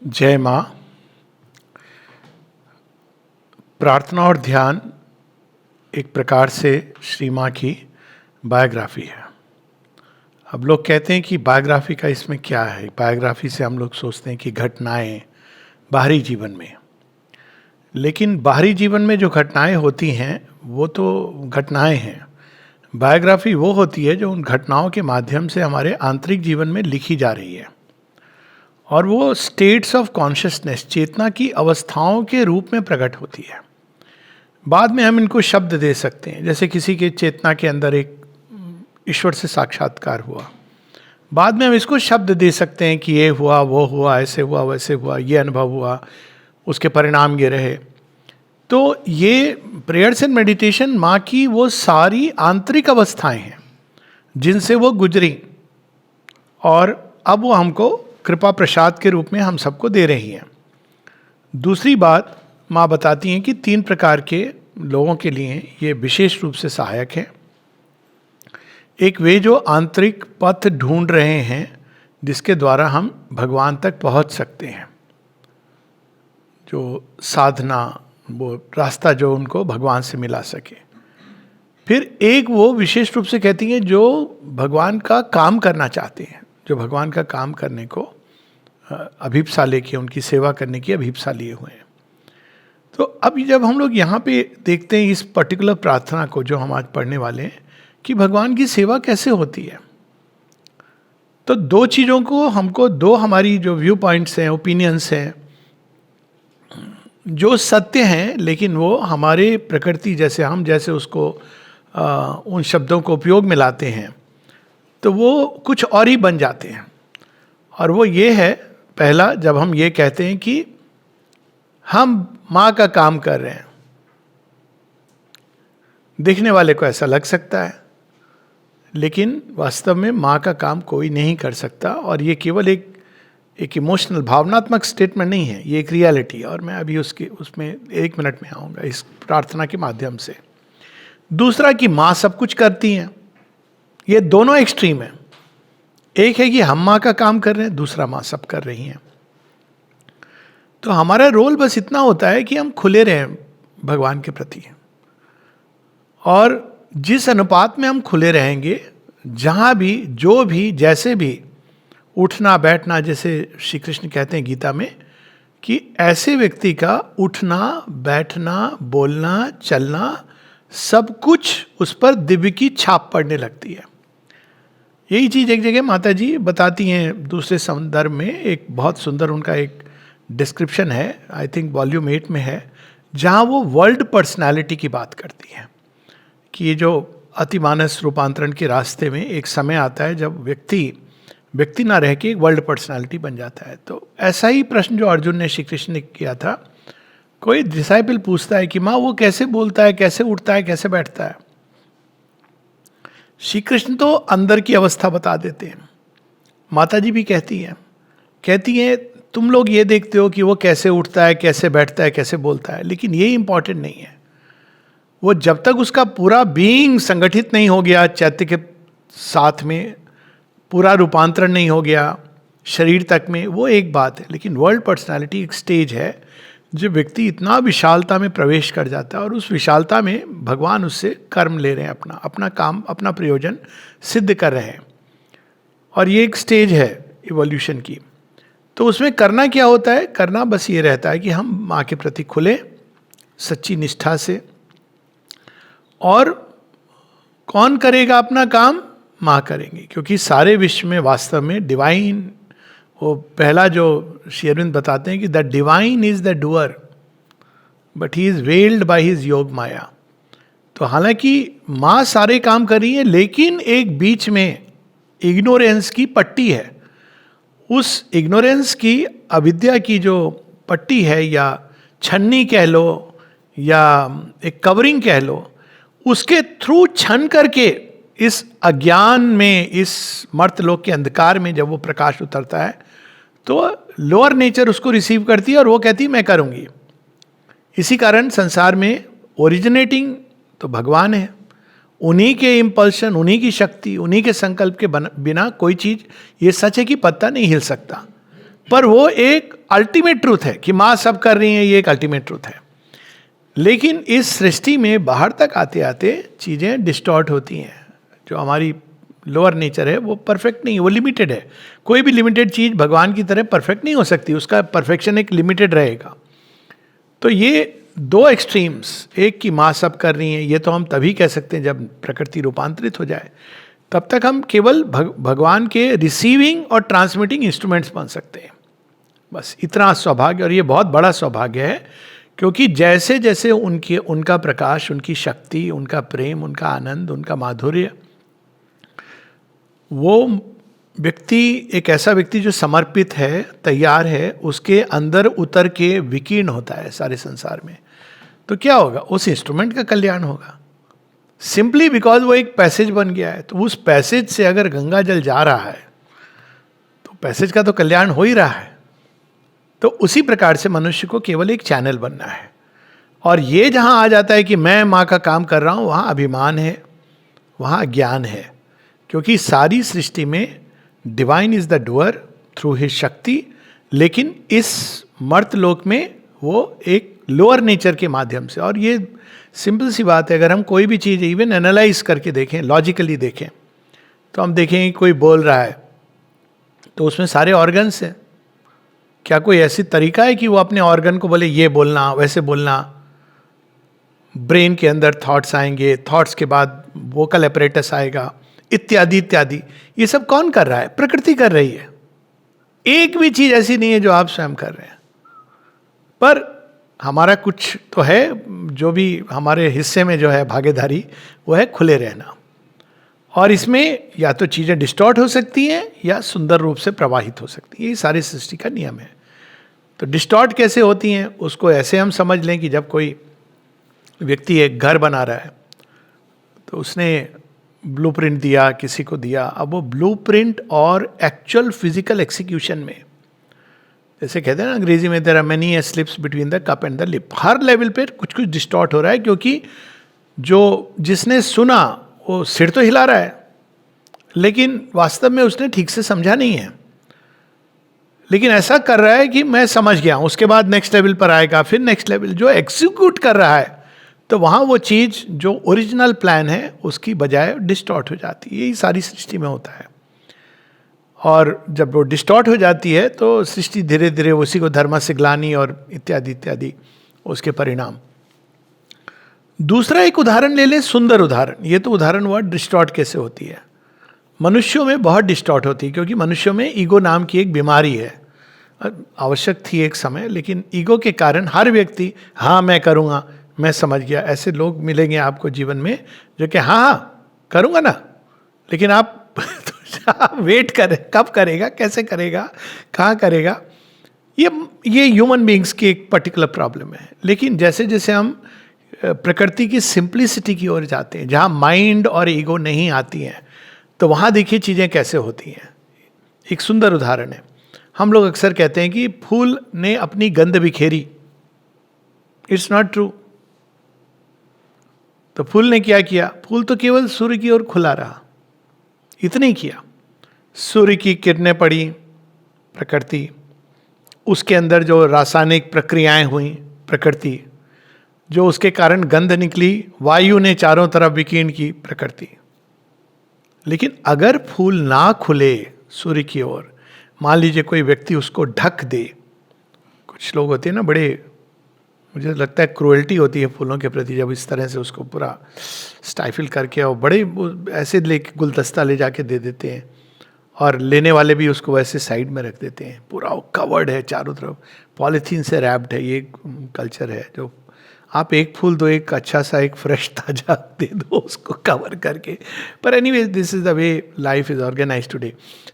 जय माँ। प्रार्थना और ध्यान एक प्रकार से श्री माँ की बायोग्राफी है। अब लोग कहते हैं कि बायोग्राफी का इसमें क्या है। बायोग्राफी से हम लोग सोचते हैं कि घटनाएं बाहरी जीवन में, लेकिन बाहरी जीवन में जो घटनाएं होती हैं वो तो घटनाएं हैं। बायोग्राफी वो होती है जो उन घटनाओं के माध्यम से हमारे आंतरिक जीवन में लिखी जा रही है, और वो स्टेट्स ऑफ कॉन्शियसनेस, चेतना की अवस्थाओं के रूप में प्रकट होती है। बाद में हम इनको शब्द दे सकते हैं, जैसे किसी के चेतना के अंदर एक ईश्वर से साक्षात्कार हुआ, बाद में हम इसको शब्द दे सकते हैं कि ये हुआ, वो हुआ, ऐसे हुआ, वैसे हुआ, ये अनुभव हुआ, उसके परिणाम ये रहे। तो ये प्रेयर्स एंड मेडिटेशन माँ की वो सारी आंतरिक अवस्थाएं हैं जिनसे वो गुजरी, और अब वो हमको कृपा प्रसाद के रूप में हम सबको दे रही हैं। दूसरी बात माँ बताती हैं कि 3 प्रकार के लोगों के लिए ये विशेष रूप से सहायक है। एक वे जो आंतरिक पथ ढूंढ रहे हैं जिसके द्वारा हम भगवान तक पहुंच सकते हैं, जो साधना, वो रास्ता जो उनको भगवान से मिला सके। फिर एक वो विशेष रूप से कहती हैं जो भगवान का काम करना चाहते हैं, जो भगवान का काम करने को अभिप्सा लेके, उनकी सेवा करने की अभिप्सा लिए हुए हैं। तो अब जब हम लोग यहाँ पे देखते हैं इस पर्टिकुलर प्रार्थना को जो हम आज पढ़ने वाले हैं कि भगवान की सेवा कैसे होती है, तो 2 चीज़ों को हमको, 2 हमारी जो व्यू पॉइंट्स हैं, ओपिनियंस हैं, जो सत्य हैं लेकिन वो हमारे प्रकृति जैसे, हम जैसे उसको उन शब्दों को उपयोग में लाते हैं तो वो कुछ और ही बन जाते हैं। और वो ये है, पहला, जब हम ये कहते हैं कि हम माँ का काम कर रहे हैं, देखने वाले को ऐसा लग सकता है, लेकिन वास्तव में माँ का काम कोई नहीं कर सकता। और ये केवल एक इमोशनल, भावनात्मक स्टेटमेंट नहीं है, ये एक रियलिटी। और मैं अभी उसमें 1 मिनट में आऊँगा इस प्रार्थना के माध्यम से। दूसरा कि माँ सब कुछ करती हैं, ये दोनों एक्सट्रीम है। एक है कि हम माँ का काम कर रहे हैं, दूसरा माँ सब कर रही हैं। तो हमारा रोल बस इतना होता है कि हम खुले रहें भगवान के प्रति, और जिस अनुपात में हम खुले रहेंगे, जहाँ भी, जो भी, जैसे भी, उठना बैठना, जैसे श्री कृष्ण कहते हैं गीता में कि ऐसे व्यक्ति का उठना बैठना बोलना चलना सब कुछ उस पर दिव्य की छाप पड़ने लगती है। यही चीज़ एक जगह माता जी बताती हैं दूसरे संदर्भ में, एक बहुत सुंदर उनका एक डिस्क्रिप्शन है, आई थिंक वॉल्यूम 8 में है, जहाँ वो वर्ल्ड पर्सनालिटी की बात करती हैं कि ये जो अतिमानस रूपांतरण के रास्ते में एक समय आता है जब व्यक्ति ना रह के एक वर्ल्ड पर्सनालिटी बन जाता है। तो ऐसा ही प्रश्न जो अर्जुन ने श्री कृष्ण ने किया था, कोई डिसाइपल पूछता है कि माँ वो कैसे बोलता है, कैसे उठता है, कैसे बैठता है। श्री कृष्ण तो अंदर की अवस्था बता देते हैं। माता जी भी कहती हैं तुम लोग ये देखते हो कि वो कैसे उठता है, कैसे बैठता है, कैसे बोलता है, लेकिन ये इंपॉर्टेंट नहीं है। वो जब तक उसका पूरा बीइंग संगठित नहीं हो गया, चैत्य के साथ में पूरा रूपांतरण नहीं हो गया शरीर तक में, वो एक बात है। लेकिन वर्ल्ड पर्सनालिटी एक स्टेज है जो व्यक्ति इतना विशालता में प्रवेश कर जाता है, और उस विशालता में भगवान उससे कर्म ले रहे हैं, अपना काम, अपना प्रयोजन सिद्ध कर रहे हैं। और ये एक स्टेज है इवोल्यूशन की। तो उसमें करना क्या होता है? करना बस ये रहता है कि हम माँ के प्रति खुले सच्ची निष्ठा से। और कौन करेगा अपना काम? माँ करेंगी, क्योंकि सारे विश्व में वास्तव में डिवाइन, वो पहला जो श्री अरविंद बताते हैं कि the divine is the doer but he is weld by his योग माया। तो हालांकि माँ सारे काम कर रही है, लेकिन एक बीच में इग्नोरेंस की पट्टी है। उस इग्नोरेंस की, अविद्या की जो पट्टी है, या छन्नी कह लो या एक कवरिंग कह लो, उसके थ्रू छन करके इस अज्ञान में, इस मर्तलोक के अंधकार में जब वो प्रकाश उतरता है तो लोअर नेचर उसको रिसीव करती है और वो कहती है मैं करूँगी। इसी कारण संसार में ओरिजिनेटिंग तो भगवान है, उन्हीं के इम्पल्शन, उन्हीं की शक्ति, उन्हीं के संकल्प के बिना कोई चीज़, ये सच है कि पत्ता नहीं हिल सकता। पर वो एक अल्टीमेट ट्रूथ है कि माँ सब कर रही हैं, ये एक अल्टीमेट ट्रूथ है। लेकिन इस सृष्टि में बाहर तक आते आते चीज़ें डिस्टॉर्ट होती हैं। जो हमारी लोअर नेचर है वो परफेक्ट नहीं है, वो लिमिटेड है। कोई भी लिमिटेड चीज़ भगवान की तरह परफेक्ट नहीं हो सकती, उसका परफेक्शन एक लिमिटेड रहेगा। तो ये दो एक्सट्रीम्स, एक की माँ सब कर रही हैं, ये तो हम तभी कह सकते हैं जब प्रकृति रूपांतरित हो जाए। तब तक हम केवल भगवान के रिसीविंग और ट्रांसमिटिंग इंस्ट्रूमेंट्स बन सकते हैं। बस इतना सौभाग्य, और ये बहुत बड़ा सौभाग्य है, क्योंकि जैसे जैसे उनका प्रकाश, उनकी शक्ति, उनका प्रेम, उनका आनंद, उनका माधुर्य, वो व्यक्ति एक ऐसा व्यक्ति जो समर्पित है, तैयार है, उसके अंदर उतर के विकीर्ण होता है सारे संसार में, तो क्या होगा? उस इंस्ट्रूमेंट का कल्याण होगा, सिंपली बिकॉज वो एक पैसेज बन गया है। तो उस पैसेज से अगर गंगा जल जा रहा है तो पैसेज का तो कल्याण हो ही रहा है। तो उसी प्रकार से मनुष्य को केवल एक चैनल बनना है। और ये जहां आ जाता है कि मैं माँ का काम कर रहा हूं, वहां अभिमान है, वहां अज्ञान है। क्योंकि सारी सृष्टि में divine is the doer through his शक्ति, लेकिन इस मर्त लोक में वो एक लोअर नेचर के माध्यम से। और ये सिंपल सी बात है, अगर हम कोई भी चीज़ इवन एनालाइज करके देखें, लॉजिकली देखें, तो हम देखेंगे कोई बोल रहा है तो उसमें सारे ऑर्गन्स हैं। क्या कोई ऐसी तरीका है कि वो अपने ऑर्गन को बोले ये बोलना, वैसे बोलना? ब्रेन के अंदर थॉट्स आएंगे, थॉट्स के बाद वोकल एपरेटस आएगा, इत्यादि इत्यादि। ये सब कौन कर रहा है? प्रकृति कर रही है। एक भी चीज ऐसी नहीं है जो आप स्वयं कर रहे हैं। पर हमारा कुछ तो है, जो भी हमारे हिस्से में जो है भागीदारी, वो है खुले रहना। और इसमें या तो चीज़ें डिस्टॉर्ट हो सकती हैं या सुंदर रूप से प्रवाहित हो सकती हैं। ये सारी सृष्टि का नियम है। तो डिस्टॉर्ट कैसे होती हैं उसको ऐसे हम समझ लें कि जब कोई व्यक्ति एक घर बना रहा है तो उसने ब्लूप्रिंट दिया, किसी को दिया। अब वो ब्लूप्रिंट और एक्चुअल फिजिकल एक्सिक्यूशन में, जैसे कहते हैं ना अंग्रेजी में, there are many slips between the cup and the lip. हर लेवल पे कुछ कुछ डिस्टॉर्ट हो रहा है, क्योंकि जो जिसने सुना वो सिर तो हिला रहा है, लेकिन वास्तव में उसने ठीक से समझा नहीं है। लेकिन ऐसा कर रहा है कि मैं समझ गया, उसके बाद नेक्स्ट लेवल पर आएगा, फिर नेक्स्ट लेवल। जो एग्जीक्यूट कर रहा है तो वहाँ वो चीज़ जो ओरिजिनल प्लान है उसकी बजाय डिस्टॉर्ट हो जाती है। यही सारी सृष्टि में होता है। और जब वो डिस्टॉर्ट हो जाती है तो सृष्टि धीरे धीरे उसी को धर्म से ग्लानि और इत्यादि इत्यादि उसके परिणाम। दूसरा एक उदाहरण ले लें, सुंदर उदाहरण। ये तो उदाहरण हुआ डिस्टॉर्ट कैसे होती है। मनुष्यों में बहुत डिस्टॉर्ट होती है, क्योंकि मनुष्यों में ईगो नाम की एक बीमारी है। आवश्यक थी एक समय, लेकिन ईगो के कारण हर व्यक्ति हाँ मैं करूँगा, मैं समझ गया। ऐसे लोग मिलेंगे आपको जीवन में जो कि हाँ हाँ करूँगा ना, लेकिन आप वेट करें, कब करेगा, कैसे करेगा, कहाँ करेगा। ये ह्यूमन बीइंग्स की एक पर्टिकुलर प्रॉब्लम है। लेकिन जैसे जैसे हम प्रकृति की सिंप्लिसिटी की ओर जाते हैं, जहाँ माइंड और ईगो नहीं आती हैं, तो वहाँ देखिए चीज़ें कैसे होती हैं। एक सुंदर उदाहरण है। हम लोग अक्सर कहते हैं कि फूल ने अपनी गंध बिखेरी। It's not true. तो फूल ने क्या किया? फूल तो केवल सूर्य की ओर खुला रहा, इतना ही किया। सूर्य की किरणें पड़ी, प्रकृति, उसके अंदर जो रासायनिक प्रक्रियाएं हुई, प्रकृति, जो उसके कारण गंध निकली, वायु ने चारों तरफ विकीर्ण की, प्रकृति। लेकिन अगर फूल ना खुले सूर्य की ओर, मान लीजिए कोई व्यक्ति उसको ढक दे। कुछ लोग होते हैं ना, बड़े, मुझे लगता है क्रूएल्टी होती है फूलों के प्रति, जब इस तरह से उसको पूरा स्टाइफिल करके और बड़े ऐसे लेके गुलदस्ता ले जाके दे देते हैं, और लेने वाले भी उसको वैसे साइड में रख देते हैं। पूरा कवर्ड है चारों तरफ, पॉलीथीन से रैप्ड है। ये कल्चर है जो आप एक फूल दो, एक अच्छा सा, एक फ्रेश ताजा दे दो उसको कवर करके। पर anyways this is the way life is organise today.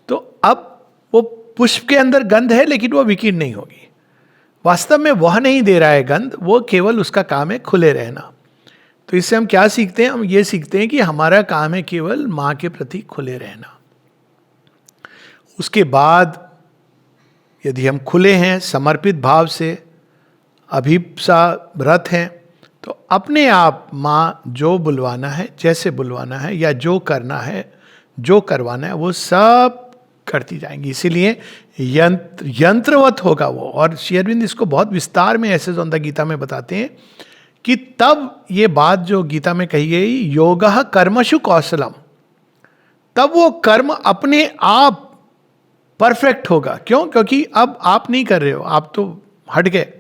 तो अब वो पुष्प के अंदर गंध है, लेकिन वो विकीर्ण नहीं होगी। वास्तव में वह नहीं दे रहा है गंध, वो केवल उसका काम है खुले रहना। तो इससे हम क्या सीखते हैं? हम ये सीखते हैं कि हमारा काम है केवल माँ के प्रति खुले रहना। उसके बाद यदि हम खुले हैं, समर्पित भाव से, अभिप्सा रत हैं, तो अपने आप माँ जो बुलवाना है, जैसे बुलवाना है, या जो करना है, जो करवाना है, वो सब करती जाएंगी। इसीलिए यंत्रवत होगा वो। और श्री अरविंद इसको बहुत विस्तार में ऐसे ऑन द गीता में बताते हैं कि तब ये बात जो गीता में कही गई, योगः कर्मशु कौशलम, तब वो कर्म अपने आप परफेक्ट होगा। क्यों? क्योंकि अब आप नहीं कर रहे हो, आप तो हट गए,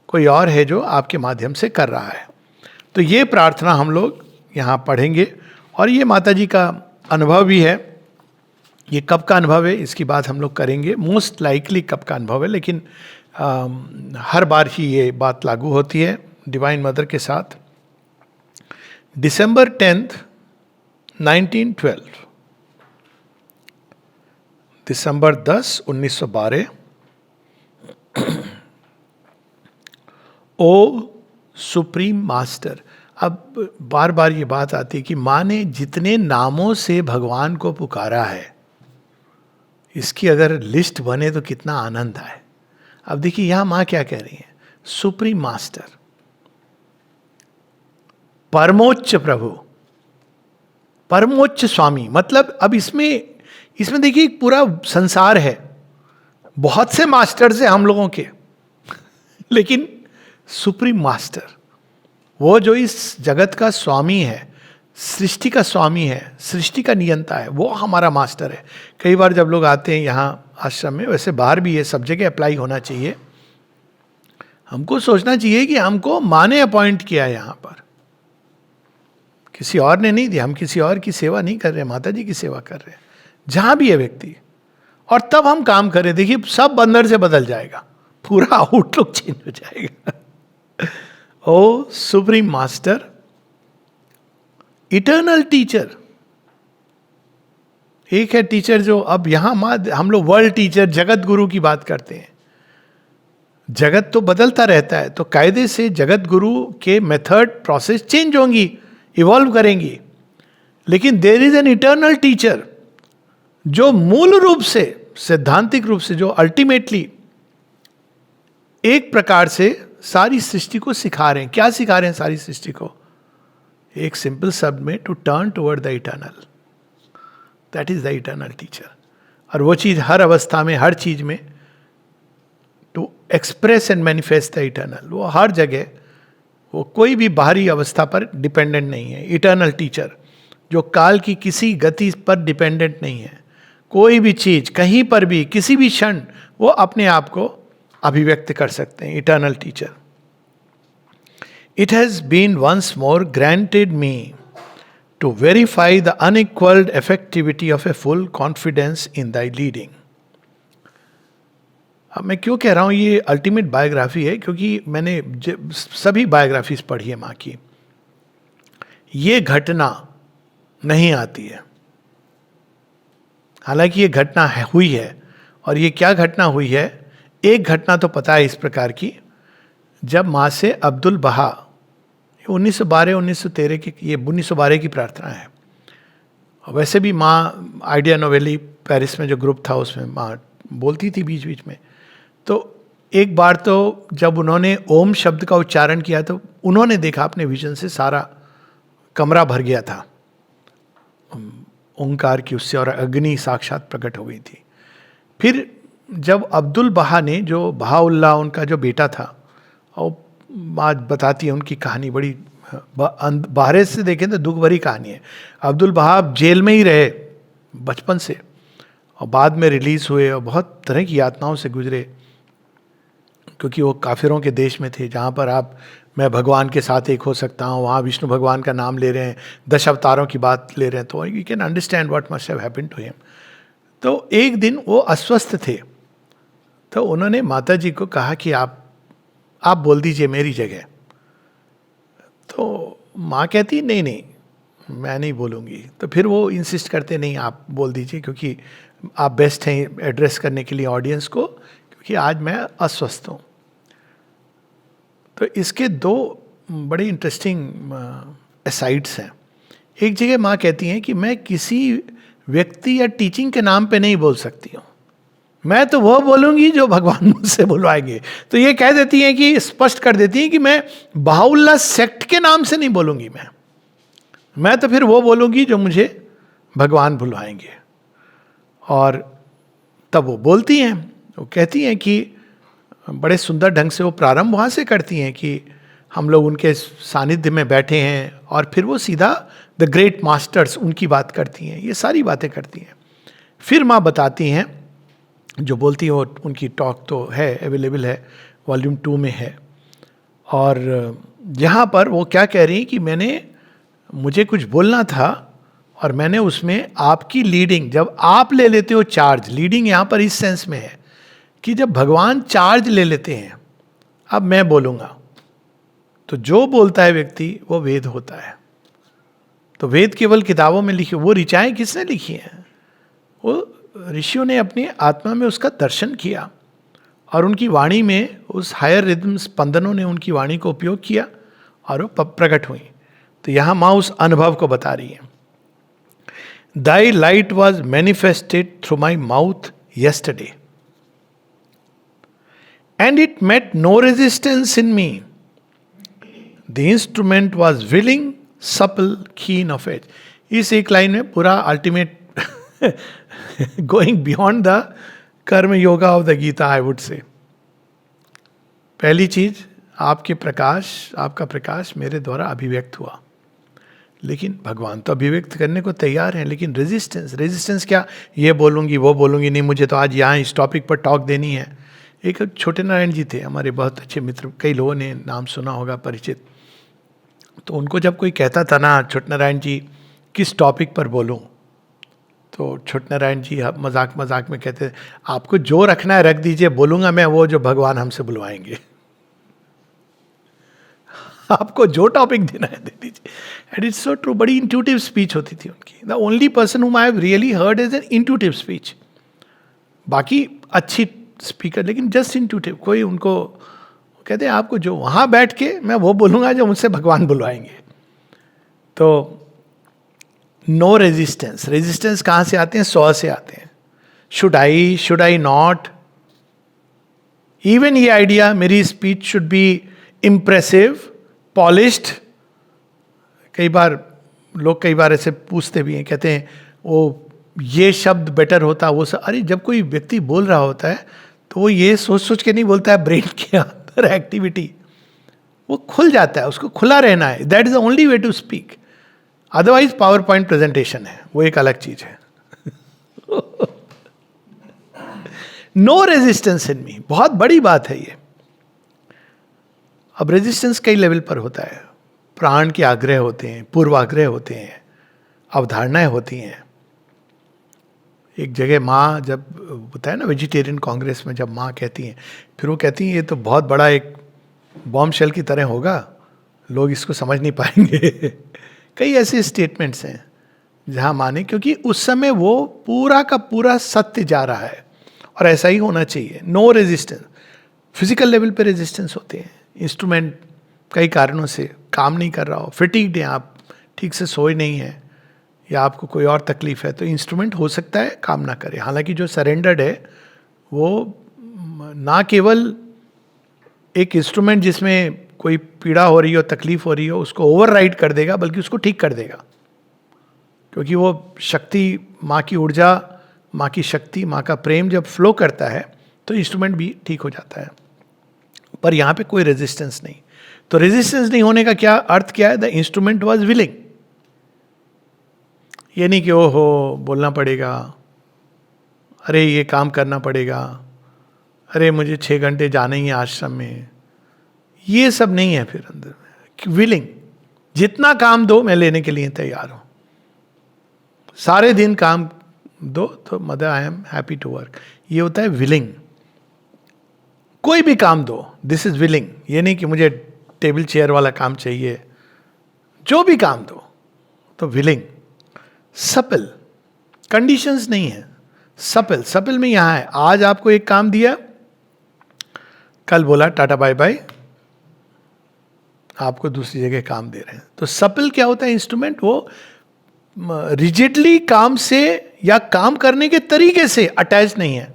कोई और है जो आपके माध्यम से कर रहा है। तो ये प्रार्थना हम लोग यहाँ पढ़ेंगे। और ये माता जी का अनुभव भी है। ये कब का अनुभव है इसकी बात हम लोग करेंगे, मोस्ट लाइकली कब का अनुभव है, लेकिन हर बार ही ये बात लागू होती है डिवाइन मदर के साथ। December 10th, 1912, दिसंबर 10, 1912, ओ सुप्रीम मास्टर। अब बार बार ये बात आती है कि माँ ने जितने नामों से भगवान को पुकारा है, इसकी अगर लिस्ट बने तो कितना आनंद आए। अब देखिए यहां मां क्या कह रही है, सुप्रीम मास्टर, परमोच्च प्रभु, परमोच्च स्वामी। मतलब अब इसमें देखिए एक पूरा संसार है, बहुत से मास्टर्स हैं हम लोगों के, लेकिन सुप्रीम मास्टर, वो जो इस जगत का स्वामी है, सृष्टि का स्वामी है, सृष्टि का नियंता है, वो हमारा मास्टर है। कई बार जब लोग आते हैं यहाँ आश्रम में, वैसे बाहर भी ये सब जगह अप्लाई होना चाहिए, हमको सोचना चाहिए कि हमको माँ ने अपॉइंट किया है यहाँ पर, किसी और ने नहीं दिया। हम किसी और की सेवा नहीं कर रहे, माता जी की सेवा कर रहे हैं जहाँ भी है व्यक्ति। और तब हम काम करें, देखिए सब अंदर से बदल जाएगा, पूरा आउटलुक चेंज हो जाएगा। ओ सुप्रीम मास्टर, इटर्नल टीचर। एक है टीचर जो अब यहां हम लोग वर्ल्ड टीचर, जगत गुरु की बात करते हैं। जगत तो बदलता रहता है, तो कायदे से जगत गुरु के मेथड प्रोसेस चेंज होंगी, इवॉल्व करेंगी, लेकिन there is an eternal teacher जो मूल रूप से, सैद्धांतिक रूप से, जो अल्टीमेटली एक प्रकार से सारी सृष्टि को सिखा रहे हैं। क्या सिखा रहे हैं सारी सृष्टि को? एक सिंपल शब्द में, to turn toward the eternal, that is the eternal teacher. और वो चीज हर अवस्था में, हर चीज में, to express and manifest the eternal, वो हर जगह, वो कोई भी बाहरी अवस्था पर डिपेंडेंट नहीं है। इटर्नल टीचर जो काल की किसी गति पर डिपेंडेंट नहीं है, कोई भी चीज कहीं पर भी किसी भी क्षण वो अपने आप को अभिव्यक्त कर सकते हैं। Eternal teacher. It has been once more granted me to verify the unequaled effectivity of a full confidence in thy leading. अब मैं क्यों कह रहा हूँ ये अल्टीमेट बायोग्राफी है, क्योंकि मैंने सभी बायोग्राफीज पढ़ी है माँ की। ये घटना नहीं आती है, हालांकि ये घटना हुई है। और ये क्या घटना हुई है? एक घटना तो पता है इस प्रकार की, जब माँ से अब्दुल बहा, 1912-1913 की, ये 1912 की प्रार्थना है। और वैसे भी माँ आइडिया नोवेली पेरिस में जो ग्रुप था उसमें माँ बोलती थी बीच बीच में। तो एक बार तो जब उन्होंने ओम शब्द का उच्चारण किया तो उन्होंने देखा अपने विजन से सारा कमरा भर गया था ओंकार की उससे, और अग्नि साक्षात प्रकट हो गई थी। फिर जब अब्दुल बहा ने, जो बहाउल्लाह उनका जो बेटा था, और बात बताती है उनकी कहानी, बड़ी बाहर से देखें तो दुख भरी कहानी है। अब्दुल बहा जेल में ही रहे बचपन से, और बाद में रिलीज हुए, और बहुत तरह की यातनाओं से गुजरे, क्योंकि वो काफिरों के देश में थे, जहाँ पर मैं भगवान के साथ एक हो सकता हूँ, वहाँ विष्णु भगवान का नाम ले रहे हैं, 10 अवतारों की बात ले रहे हैं, तो you can understand what must have happened to him. तो एक दिन वो अस्वस्थ थे, तो उन्होंने माता जी को कहा कि आप बोल दीजिए मेरी जगह। तो माँ कहती नहीं नहीं मैं नहीं बोलूँगी। तो फिर वो इंसिस्ट करते नहीं आप बोल दीजिए, क्योंकि आप बेस्ट हैं एड्रेस करने के लिए ऑडियंस को, क्योंकि आज मैं अस्वस्थ हूँ। तो इसके दो बड़े इंटरेस्टिंग असाइड्स हैं। एक जगह माँ कहती हैं कि मैं किसी व्यक्ति या टीचिंग के नाम पे नहीं बोल सकती हूँ, मैं तो वो बोलूँगी जो भगवान मुझसे बुलवाएंगे। तो ये कह देती हैं कि स्पष्ट कर देती हैं कि मैं बहाउल्लाह सेक्ट के नाम से नहीं बोलूँगी, मैं तो फिर वो बोलूँगी जो मुझे भगवान बुलवाएंगे। और तब वो बोलती हैं, वो कहती हैं कि बड़े सुंदर ढंग से वो प्रारंभ वहाँ से करती हैं कि हम लोग उनके सानिध्य में बैठे हैं, और फिर वो सीधा द ग्रेट मास्टर्स उनकी बात करती हैं, ये सारी बातें करती हैं। फिर माँ बताती हैं, जो बोलती हो उनकी टॉक तो है, अवेलेबल है, वॉल्यूम 2 में है। और यहाँ पर वो क्या कह रही हैं कि मुझे कुछ बोलना था और मैंने उसमें आपकी लीडिंग, जब आप ले लेते हो चार्ज, लीडिंग यहाँ पर इस सेंस में है कि जब भगवान चार्ज ले लेते हैं, अब मैं बोलूँगा, तो जो बोलता है व्यक्ति वो वेद होता है। तो वेद केवल किताबों में लिखी, वो ऋचाएं किसने लिखी हैं? वो ऋषियों ने अपनी आत्मा में उसका दर्शन किया, और उनकी वाणी में उस हायर रिदम स्पंदनों ने उनकी वाणी को उपयोग किया और वो प्रकट हुई। तो यहाँ माँ उस अनुभव को बता रही है। Thy light was manifested through my mouth yesterday, and it met no resistance in me. The instrument was willing, supple, keen of edge. इस एक लाइन में पूरा ultimate going beyond the karma yoga of the Gita, I would say. पहली चीज, आपका प्रकाश मेरे द्वारा अभिव्यक्त हुआ। लेकिन भगवान तो अभिव्यक्त करने को तैयार हैं, लेकिन रेजिस्टेंस क्या? ये बोलूँगी, वो बोलूँगी, नहीं मुझे तो आज यहाँ इस टॉपिक पर टॉक देनी है। एक छोटे नारायण जी थे, हमारे बहुत अच्छे मित्र, कई लोगों ने नाम सुना होगा, परिचित। तो उनको जब कोई कहता था ना, छोटे नारायण जी किस टॉपिक पर बोलूँ, तो छोटे नारायण जी मजाक मजाक में कहते, आपको जो रखना है रख दीजिए, बोलूँगा मैं वो जो भगवान हमसे बुलवाएंगे। आपको जो टॉपिक देना है दे दीजिए। एंड इट्स सो ट्रू, बड़ी इंट्यूटिव स्पीच होती थी उनकी। The only person whom I have really heard is an intuitive speech. बाकी अच्छी स्पीकर, लेकिन जस्ट इंट्यूटिव। कोई उनको कहते हैं आपको जो वहाँ बैठ के मैं वो बोलूँगा जो मुझसे भगवान बुलवाएंगे। तो नो रेजिस्टेंस। रेजिस्टेंस कहाँ से आते हैं? स्व से आते हैं। शुड आई नॉट, इवन ये आइडिया मेरी speech should be impressive, polished. कई बार ऐसे पूछते भी हैं, कहते हैं वो ये शब्द बेटर होता, वो सब। अरे जब कोई व्यक्ति बोल रहा होता है तो वो ये सोच के नहीं बोलता है, ब्रेन के अंदर एक्टिविटी वो खुल जाता है, उसको खुला रहना है। That is the only way to speak. Otherwise PowerPoint presentation है, वो एक अलग चीज है। नो रेजिस्टेंस इन मी, बहुत बड़ी बात है ये। अब रेजिस्टेंस कई लेवल पर होता है। प्राण के आग्रह होते हैं, पूर्वाग्रह होते हैं, अवधारणाएं होती हैं। एक जगह माँ जब होता है ना वेजिटेरियन कांग्रेस में, जब माँ कहती हैं, फिर वो कहती हैं ये तो बहुत बड़ा एक बॉम्ब शेल की तरह होगा, लोग इसको समझ नहीं पाएंगे। कई ऐसे स्टेटमेंट्स हैं जहाँ माने, क्योंकि उस समय वो पूरा का पूरा सत्य जा रहा है, और ऐसा ही होना चाहिए। No resistance. फिजिकल लेवल पे रेजिस्टेंस होते हैं। इंस्ट्रूमेंट कई कारणों से काम नहीं कर रहा हो, फिटिग्ड हैं आप, ठीक से सोए नहीं हैं, या आपको कोई और तकलीफ है, तो इंस्ट्रूमेंट हो सकता है काम ना करे। हालांकि जो सरेंडर्ड है वो ना केवल एक इंस्ट्रूमेंट जिसमें कोई पीड़ा हो रही हो, तकलीफ हो रही हो, उसको ओवरराइड कर देगा, बल्कि उसको ठीक कर देगा। क्योंकि वो शक्ति, माँ की ऊर्जा, माँ की शक्ति, माँ का प्रेम जब फ्लो करता है तो इंस्ट्रूमेंट भी ठीक हो जाता है। पर यहाँ पे कोई रेजिस्टेंस नहीं। तो रेजिस्टेंस नहीं होने का क्या अर्थ क्या है? The instrument was willing. ये नहीं कि ओहो बोलना पड़ेगा, अरे ये काम करना पड़ेगा, अरे मुझे 6 घंटे जाना ही है आश्रम में, ये सब नहीं है। फिर अंदर में विलिंग, जितना काम दो मैं लेने के लिए तैयार हूं। सारे दिन काम दो तो mother I am happy to work. ये होता है विलिंग। कोई भी काम दो, दिस इज विलिंग। ये नहीं कि मुझे टेबल चेयर वाला काम चाहिए, जो भी काम दो तो विलिंग। सपल, कंडीशंस नहीं है। सपल में यहां है, आज आपको एक काम दिया, कल बोला टाटा बाय बाय, आपको दूसरी जगह काम दे रहे हैं। तो सपल क्या होता है? इंस्ट्रूमेंट वो रिजिडली काम से या काम करने के तरीके से अटैच नहीं है।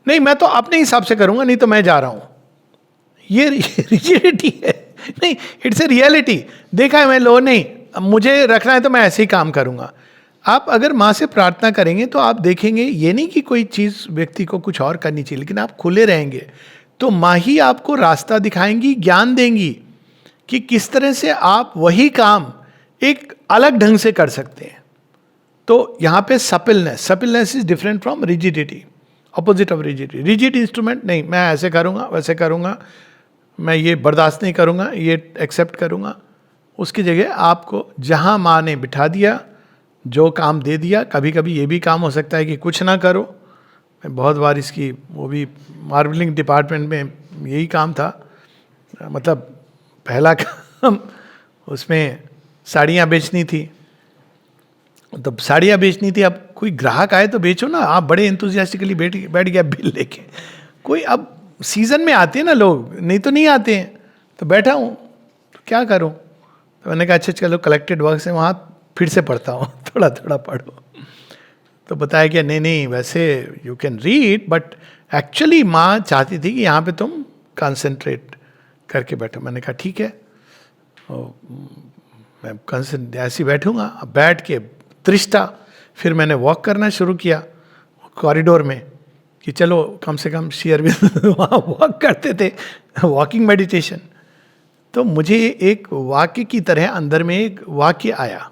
नहीं मैं तो अपने हिसाब से करूंगा, नहीं तो मैं जा रहा हूं, ये रिजिडिटी है नहीं, इट्स ए रियलिटी। देखा है मैं लोग, नहीं मुझे रखना है तो मैं ऐसे ही काम करूंगा। आप अगर माँ से प्रार्थना करेंगे तो आप देखेंगे, ये नहीं कि कोई चीज़ व्यक्ति को कुछ और करनी चाहिए, लेकिन आप खुले रहेंगे तो माँ ही आपको रास्ता दिखाएंगी, ज्ञान देंगी कि किस तरह से आप वही काम एक अलग ढंग से कर सकते हैं. तो यहाँ पे suppleness is different from rigidity, opposite of rigidity. Rigid instrument नहीं, मैं ऐसे करूँगा वैसे करूँगा, मैं ये बर्दाश्त नहीं करूँगा, ये एक्सेप्ट करूँगा. उसकी जगह आपको जहाँ माँ ने बिठा दिया, जो काम दे दिया. कभी कभी ये भी काम हो सकता है कि कुछ ना करो. मैं बहुत बार इसकी, वो भी मार्बलिंग डिपार्टमेंट में यही काम था. मतलब पहला काम उसमें साड़ियाँ बेचनी थी. तो साड़ियाँ बेचनी थी, अब कोई ग्राहक आए तो बेचो ना. आप बड़े एंथुजियास्टिकली बैठ गया बिल लेके. कोई अब सीजन में आते हैं ना लोग, नहीं तो नहीं आते हैं. तो बैठा हूँ तो क्या करूँ. तो मैंने कहा अच्छा चलो कलेक्टेड वर्क से वहाँ फिर से पढ़ता हूँ, थोड़ा थोड़ा पढ़ो. तो बताया कि नहीं वैसे you can read, but actually माँ चाहती थी कि यहाँ पे तुम कंसंट्रेट करके बैठो. मैंने कहा ठीक है, मैं ऐसे बैठूंगा. अब बैठ के त्रिष्ठा, फिर मैंने वॉक करना शुरू किया कॉरिडोर में कि चलो कम से कम श्री अरविंद वहाँ वॉक करते थे, वॉकिंग मेडिटेशन. तो मुझे एक वाक्य की तरह अंदर में एक वाक्य आया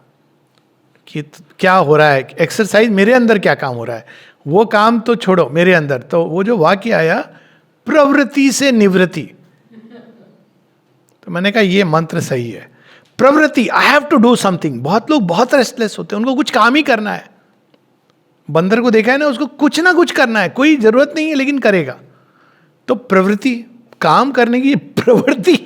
कि क्या हो रहा है, एक्सरसाइज मेरे अंदर क्या काम हो रहा है, वो काम तो छोड़ो मेरे अंदर. तो वो जो वाक्य आया, प्रवृत्ति से निवृत्ति. तो मैंने कहा ये मंत्र सही है. प्रवृत्ति, I have to do something. बहुत लोग बहुत रेस्टलेस होते हैं, उनको कुछ काम ही करना है. बंदर को देखा है ना, उसको कुछ ना कुछ करना है, कोई जरूरत नहीं है लेकिन करेगा. तो प्रवृत्ति, काम करने की प्रवृत्ति.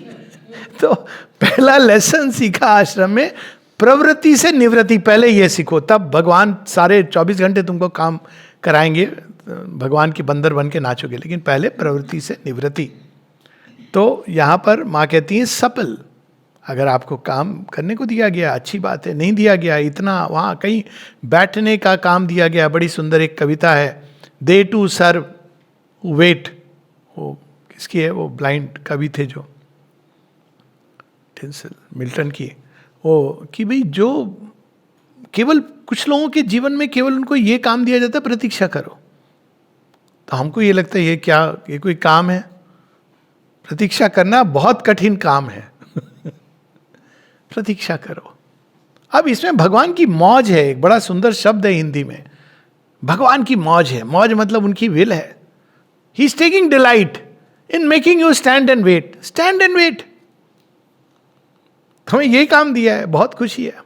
तो पहला लेसन सीखा आश्रम में, प्रवृत्ति से निवृत्ति. पहले ये सीखो, तब भगवान सारे 24 घंटे तुमको काम कराएंगे, भगवान की बंदर बन के नाचोगे. लेकिन पहले प्रवृत्ति से निवृत्ति. तो यहाँ पर माँ कहती है सपल. अगर आपको काम करने को दिया गया अच्छी बात है, नहीं दिया गया, इतना वहाँ कहीं बैठने का काम दिया गया. बड़ी सुंदर एक कविता है, दे टू सर्व वेट. वो किसकी है, वो ब्लाइंड कवि थे जो, मिल्टन की. वो कि भाई जो केवल कुछ लोगों के जीवन में केवल उनको ये काम दिया जाता है, प्रतीक्षा करो. तो हमको ये लगता है ये क्या, ये कोई काम है? प्रतीक्षा करना बहुत कठिन काम है. प्रतीक्षा करो. अब इसमें भगवान की मौज है. एक बड़ा सुंदर शब्द है हिंदी में, भगवान की मौज है. मौज मतलब उनकी विल है. He is taking delight in making you stand and wait. Stand and wait, हमें यही काम दिया है, बहुत खुशी है.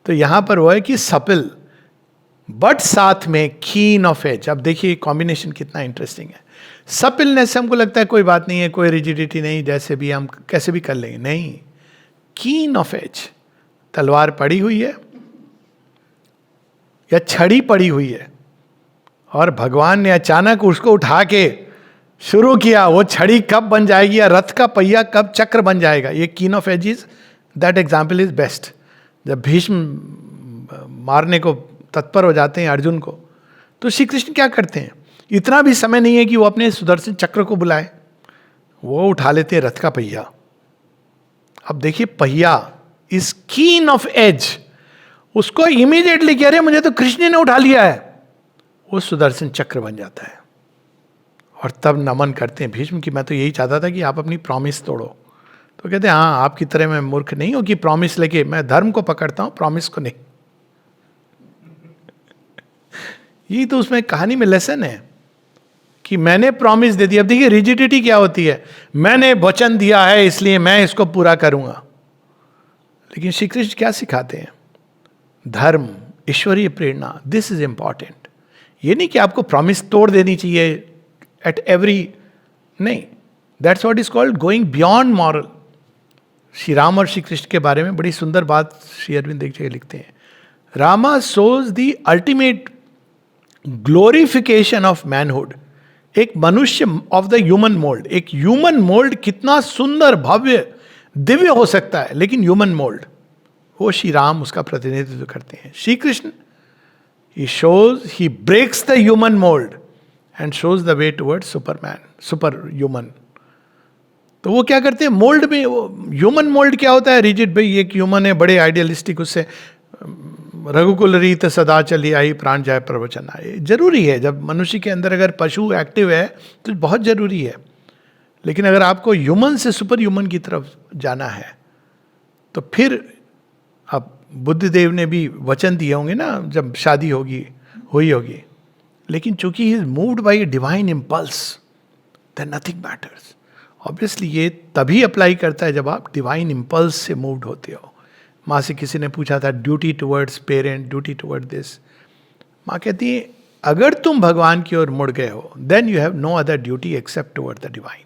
तो यहां पर वो है कि सपिल बट साथ में कीन ऑफ एज. अब देखिए कॉम्बिनेशन कितना इंटरेस्टिंग है. सपिलनेस से हमको लगता है कोई बात नहीं है, कोई रिजिडिटी नहीं, जैसे भी हम कैसे भी कर लेंगे. नहीं, कीन ऑफ एज. तलवार पड़ी हुई है या छड़ी पड़ी हुई है, और भगवान ने अचानक उसको उठा के शुरू किया. वो छड़ी कब बन जाएगी या रथ का पहिया कब चक्र बन जाएगा, ये keen of age is, that example is best. जब भीष्म मारने को तत्पर हो जाते हैं अर्जुन को, तो श्री कृष्ण क्या करते हैं, इतना भी समय नहीं है कि वो अपने सुदर्शन चक्र को बुलाए, वो उठा लेते हैं रथ का पहिया. अब देखिए पहिया इज कीन ऑफ एज. उसको इमीडिएटली कह रहे मुझे तो कृष्ण ने उठा लिया है, वो सुदर्शन चक्र बन जाता है. और तब नमन करते हैं भीष्म की, मैं तो यही चाहता था कि आप अपनी प्रॉमिस तोड़ो. तो कहते हैं हाँ, आपकी तरह मैं मूर्ख नहीं हूं कि प्रॉमिस लेके, मैं धर्म को पकड़ता हूं, प्रॉमिस को नहीं. यही तो उसमें कहानी में लेसन है कि मैंने प्रॉमिस दे दी. अब देखिए रिजिडिटी क्या होती है, मैंने वचन दिया है इसलिए मैं इसको पूरा करूंगा. लेकिन श्री कृष्ण क्या सिखाते हैं, धर्म, ईश्वरीय प्रेरणा, दिस इज इंपॉर्टेंट. ये नहीं कि आपको प्रॉमिस तोड़ देनी चाहिए एट एवरी, नहीं. That's what is called going beyond moral. Shri Ram और श्री कृष्ण के बारे में बड़ी सुंदर बात श्री अरविंद एक जगह लिखते हैं, Rama shows the ultimate glorification of manhood. एक मनुष्य ऑफ द ह्यूमन मोल्ड. एक ह्यूमन मोल्ड कितना सुंदर, भव्य, दिव्य हो सकता है, लेकिन ह्यूमन मोल्ड, वो श्री राम उसका प्रतिनिधित्व करते हैं. Shri Krishna, he shows, he breaks the human mould and shows the way towards superman, super human. तो वो क्या करते हैं मोल्ड में, वो ह्यूमन मोल्ड क्या होता है, रिजिड, भाई एक ह्यूमन है, बड़े आइडियलिस्टिक, उससे रघुकुल रीत सदा चली आई, प्राण जाए प्रवचन आए। जरूरी है, जब मनुष्य के अंदर अगर पशु एक्टिव है तो बहुत जरूरी है। लेकिन अगर आपको ह्यूमन से सुपर ह्यूमन की तरफ जाना है तो फिर अब बुद्ध देव ने भी वचन दिए होंगे ना जब शादी हुई होगी, लेकिन चूंकि he is moved by a divine impulse, then nothing matters. Obviously ये तभी अप्लाई करता है जब आप डिवाइन इम्पल्स से मूव्ड होते हो। माँ से किसी ने पूछा था duty towards parent, duty toward this, माँ कहती है अगर तुम भगवान की ओर मुड़ गए हो then you have no other duty except toward the divine.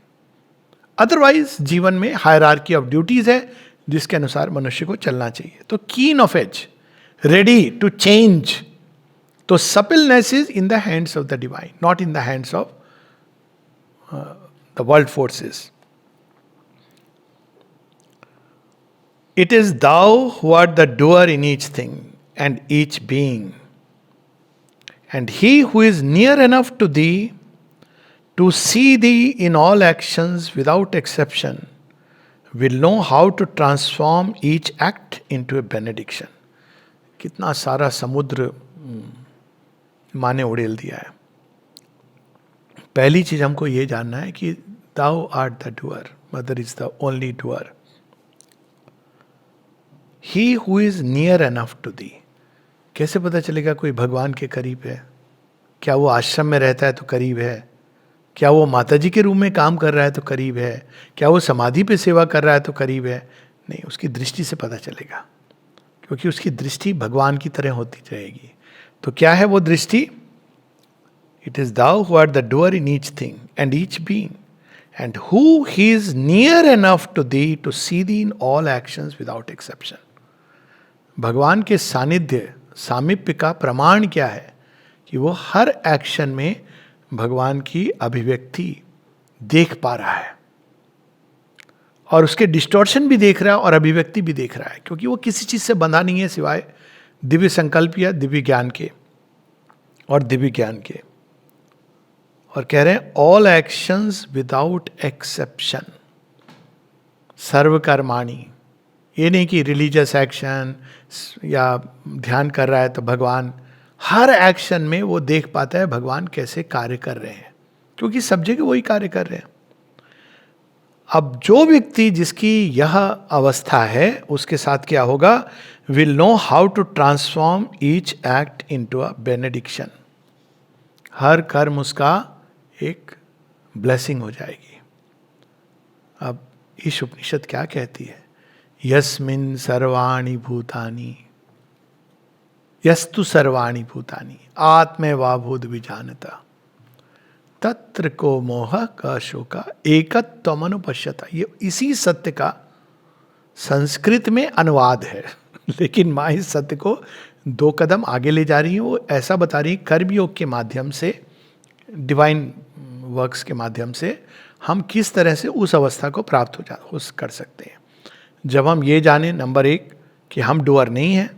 Otherwise जीवन में हायरार्की ऑफ ड्यूटीज है जिसके अनुसार मनुष्य को चलना चाहिए। तो keen of edge, ready to change, तो suppleness is in the hands of the divine, not in the hands of the world forces. It is thou who art the doer in each thing and each being. And he who is near enough to thee to see thee in all actions without exception will know how to transform each act into a benediction. कितना सारा समुद्र माँ ने उड़ेल दिया है। पहली चीज हमको ये जानना है कि thou art the doer, mother is the only doer. He who is near enough to thee, कैसे पता चलेगा कोई भगवान के करीब है? क्या वो आश्रम में रहता है तो करीब है? क्या वो माता जी के रूम में काम कर रहा है तो करीब है? क्या वो समाधि पे सेवा कर रहा है तो करीब है? नहीं, उसकी दृष्टि से पता चलेगा, क्योंकि उसकी दृष्टि भगवान की तरह होती रहेगी। तो क्या है वो दृष्टि? It is thou who are the doer in each thing and each being and who he is near enough to thee to see thee in all actions without exception. भगवान के सानिध्य, सामीप्य का प्रमाण क्या है? कि वो हर एक्शन में भगवान की अभिव्यक्ति देख पा रहा है और उसके डिस्टॉर्शन भी देख रहा है और अभिव्यक्ति भी देख रहा है, क्योंकि वो किसी चीज से बंधा नहीं है सिवाय दिव्य संकल्प या दिव्य ज्ञान के और दिव्य ज्ञान के। और कह रहे हैं ऑल एक्शंस विदाउट एक्सेप्शन, सर्वकर्माणि। ये नहीं कि रिलीजियस एक्शन या ध्यान कर रहा है तो भगवान, हर एक्शन में वो देख पाता है भगवान कैसे कार्य कर रहे हैं, क्योंकि सब जगह वही कार्य कर रहे हैं। अब जो व्यक्ति जिसकी यह अवस्था है उसके साथ क्या होगा? Will know how to transform each act into a benediction. हर कर्म उसका एक ब्लेसिंग हो जाएगी। अब ईश उपनिषद क्या कहती है? यस्मिन् सर्वाणि भूतानि, यस्तु सर्वाणि भूतानि आत्मैवाभूत विजानता तत्र को मोह क शोका एकत्वमनुपश्यता। ये इसी सत्य का संस्कृत में अनुवाद है, लेकिन माँ इस सत्य को 2 कदम आगे ले जा रही है। वो ऐसा बता रही है कर्मयोग के माध्यम से, डिवाइन वर्क्स के माध्यम से हम किस तरह से उस अवस्था को प्राप्त हो कर सकते हैं। जब हम ये जाने नंबर 1 कि हम डूअर नहीं हैं,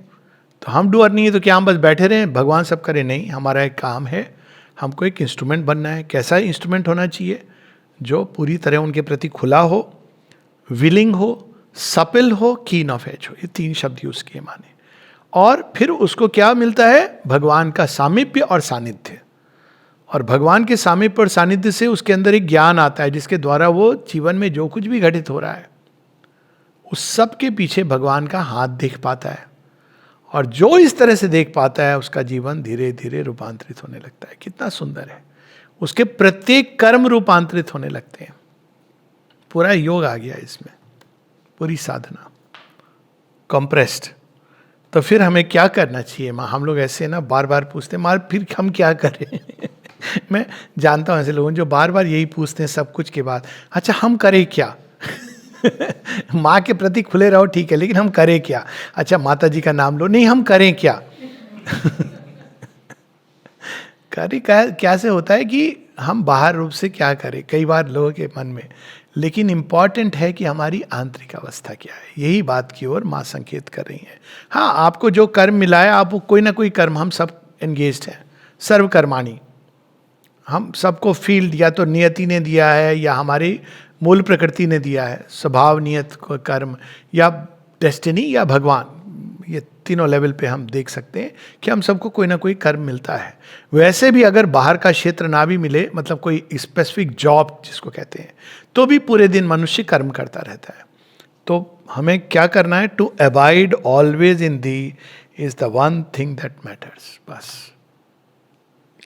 तो हम डूअर नहीं है तो क्या हम बस बैठे रहें भगवान सब करे? नहीं, हमारा एक काम है, हमको एक इंस्ट्रूमेंट बनना है। कैसा इंस्ट्रूमेंट होना चाहिए? जो पूरी तरह उनके प्रति खुला हो, विलिंग हो, सपिल हो, कीन ऑफ एज हो। ये 3 शब्द यूज किए माने। और फिर उसको क्या मिलता है? भगवान का सामीप्य और सानिध्य। और भगवान के सामीप्य और सानिध्य से उसके अंदर एक ज्ञान आता है जिसके द्वारा वो जीवन में जो कुछ भी घटित हो रहा है उस सब के पीछे भगवान का हाथ देख पाता है। और जो इस तरह से देख पाता है उसका जीवन धीरे धीरे रूपांतरित होने लगता है। कितना सुंदर है! उसके प्रत्येक कर्म रूपांतरित होने लगते हैं। पूरा योग आ गया इसमें, पूरी साधना कंप्रेस्ड। तो फिर हमें क्या करना चाहिए? माँ, हम लोग ऐसे ना बार बार पूछते हैं, माँ फिर हम क्या करें? मैं जानता हूँ ऐसे लोगों जो बार बार यही पूछते हैं सब कुछ के बाद, अच्छा हम करें क्या? माँ के प्रति खुले रहो ठीक है, लेकिन हम करें क्या? अच्छा माता जी का नाम लो, नहीं हम करें क्या? क्या से होता है कि हम बाहर रूप से क्या करें कई बार लोगों के मन में, लेकिन इंपॉर्टेंट है कि हमारी आंतरिक अवस्था क्या है। यही बात की ओर माँ संकेत कर रही है। हाँ, आपको जो कर्म मिला है, आप कोई ना कोई कर्म, हम सब एंगेज्ड हैं, सर्वकर्माणी। हम सबको फील्ड या तो नियति ने दिया है या हमारी मूल प्रकृति ने दिया है, स्वभाव नियत कर्म या डेस्टिनी या भगवान। ये तीनों लेवल पे हम देख सकते हैं कि हम सबको कोई ना कोई कर्म मिलता है। वैसे भी अगर बाहर का क्षेत्र ना भी मिले, मतलब कोई स्पेसिफिक जॉब जिसको कहते हैं, तो भी पूरे दिन मनुष्य कर्म करता रहता है। तो हमें क्या करना है? To abide always in thee is the one thing that matters. बस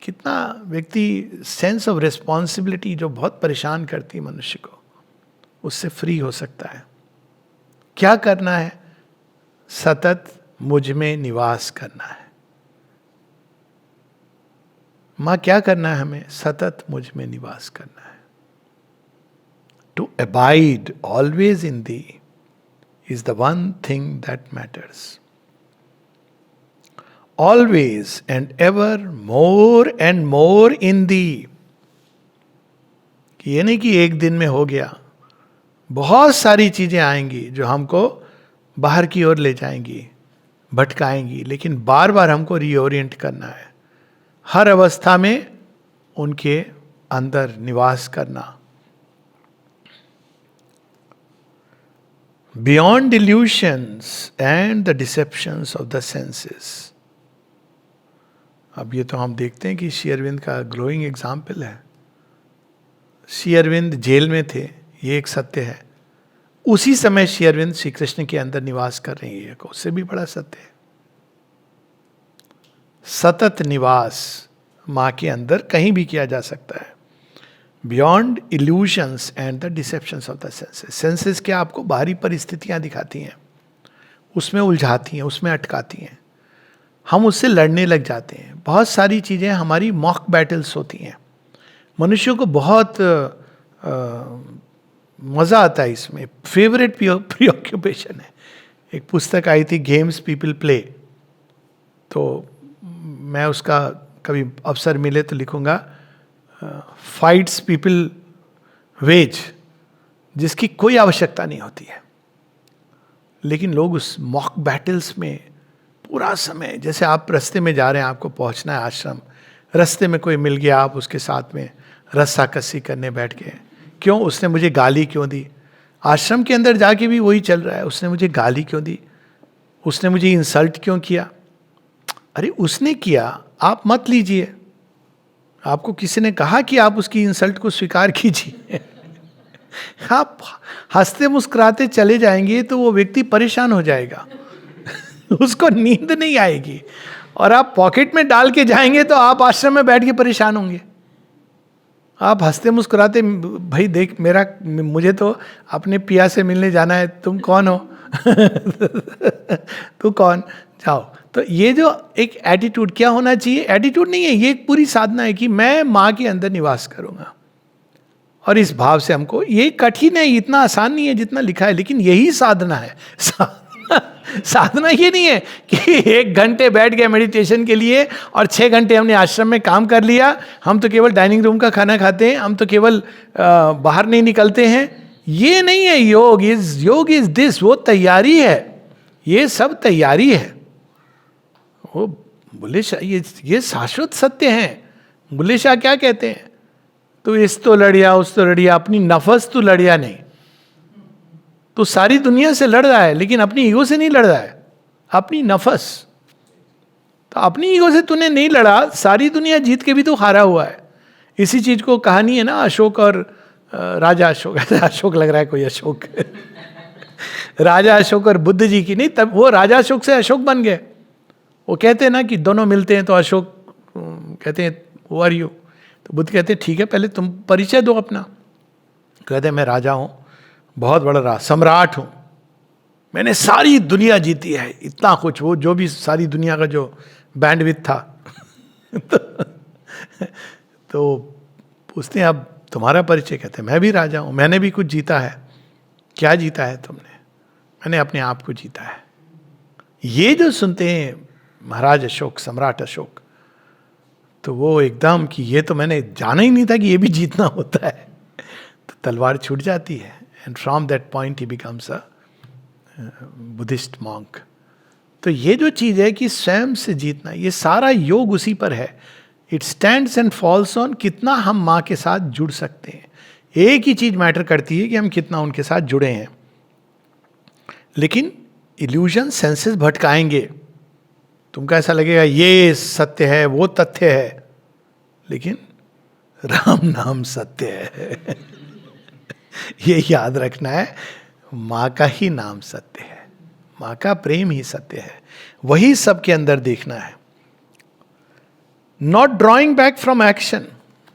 कितना व्यक्ति सेंस ऑफ रिस्पॉन्सिबिलिटी जो बहुत परेशान करती है मनुष्य को, उससे फ्री हो सकता है। क्या करना है? सतत मुझ में निवास करना है। मां क्या करना है हमें? सतत मुझ में निवास करना है। To abide always in thee is the one thing that matters. Always and ever more and more in thee. ये नहीं कि एक दिन में हो गया, बहुत सारी चीजें आएंगी जो हमको बाहर की ओर ले जाएंगी, भटकाएंगी, लेकिन बार बार हमको रीओरिएंट करना है। हर अवस्था में उनके अंदर निवास करना। Beyond illusions and the deceptions of the senses. अब ये तो हम देखते हैं कि श्री अरविंद का ग्लोइंग एग्जाम्पल है। श्री अरविंद जेल में थे, ये एक सत्य है। उसी समय श्री अरविंद श्री कृष्ण के अंदर निवास कर रही है, उससे भी बड़ा सत्य है। सतत निवास मां के अंदर कहीं भी किया जा सकता है। Beyond illusions and the deceptions of the senses. Senses क्या? आपको बाहरी परिस्थितियां दिखाती हैं, उसमें उलझाती हैं, उसमें अटकाती हैं, हम उससे लड़ने लग जाते हैं। बहुत सारी चीजें हमारी मॉक बैटल्स होती हैं। मनुष्यों को बहुत मजा आता है इसमें। फेवरेट प्रीऑक्यूपेशन है। एक पुस्तक आई थी, गेम्स पीपल प्ले, तो मैं उसका कभी अवसर मिले तो लिखूंगा, फाइट्स पीपल वेज, जिसकी कोई आवश्यकता नहीं होती है, लेकिन लोग उस मॉक बैटल्स में पूरा समय, जैसे आप रास्ते में जा रहे हैं, आपको पहुंचना है आश्रम, रास्ते में कोई मिल गया, आप उसके साथ में रस्साकसी करने बैठ गए। क्यों? उसने मुझे गाली क्यों दी? आश्रम के अंदर जाके भी वही चल रहा है। उसने मुझे गाली क्यों दी? उसने मुझे इंसल्ट क्यों किया? अरे उसने किया, आप मत लीजिए। आपको किसी ने कहा कि आप उसकी इंसल्ट को स्वीकार कीजिए। आप हंसते मुस्कुराते चले जाएंगे तो वो व्यक्ति परेशान हो जाएगा। उसको नींद नहीं आएगी। और आप पॉकेट में डाल के जाएंगे तो आप आश्रम में बैठ के परेशान होंगे। आप हंसते मुस्कुराते, भाई देख मुझे तो अपने पिया से मिलने जाना है, तुम कौन हो? तू कौन? जाओ। तो ये जो एक एटीट्यूड क्या होना चाहिए? एटीट्यूड नहीं है, ये एक पूरी साधना है कि मैं माँ के अंदर निवास करूंगा। और इस भाव से हमको, ये कठिन है, इतना आसान नहीं है जितना लिखा है, लेकिन यही साधना है। साधना ये नहीं है कि 1 घंटे बैठ गए मेडिटेशन के लिए और 6 घंटे हमने आश्रम में काम कर लिया, हम तो केवल डाइनिंग रूम का खाना खाते हैं, हम तो केवल बाहर नहीं निकलते हैं। ये नहीं है योग इज दिस। वो तैयारी है, ये सब तैयारी है। वो बुल्ले शाह, ये शाश्वत सत्य हैं। बुल्ले शाह क्या कहते हैं? तो इस तो लड़िया, उस तो लड़िया, अपनी नफस तो लड़िया नहीं। तो सारी दुनिया से लड़ रहा है, लेकिन अपनी ईगो से नहीं लड़ रहा है, अपनी नफस। तो अपनी ईगो से तूने नहीं लड़ा, सारी दुनिया जीत के भी तो हारा हुआ है। इसी चीज को कहानी है ना, अशोक और राजा अशोक। अशोक लग रहा है कोई अशोक। राजा अशोक और बुद्ध जी की नहीं, तब वो राजा अशोक से अशोक बन गए। वो कहते हैं ना कि दोनों मिलते हैं तो अशोक कहते हैं हू आर यू? तो बुद्ध कहते हैं ठीक है, पहले तुम परिचय दो अपना। कहते हैं मैं राजा हूं, बहुत बड़ा सम्राट हूं, मैंने सारी दुनिया जीती है, इतना कुछ, वो जो भी सारी दुनिया का जो बैंडविड्थ था। तो पूछते हैं अब तुम्हारा परिचय? कहते हैं मैं भी राजा हूं, मैंने भी कुछ जीता है। क्या जीता है तुमने? मैंने अपने आप को जीता है। ये जो सुनते हैं महाराज अशोक, सम्राट अशोक, तो वो एकदम कि ये तो मैंने जाना ही नहीं था कि ये भी जीतना होता है। तो तलवार छूट जाती है। And from that point he becomes a Buddhist monk. तो ये जो चीज है कि स्वयं से जीतना, ये सारा योग उसी पर है। It stands and falls on कितना हम माँ के साथ जुड़ सकते हैं। एक ही चीज मैटर करती है कि हम कितना उनके साथ जुड़े हैं। लेकिन इल्यूजन, सेंसेस भटकाएंगे, तुमको ऐसा लगेगा ये सत्य है, वो तथ्य है, लेकिन राम नाम सत्य है। ये याद रखना है, माँ का ही नाम सत्य है, माँ का प्रेम ही सत्य है, वही सबके अंदर देखना है। Not drawing back from action.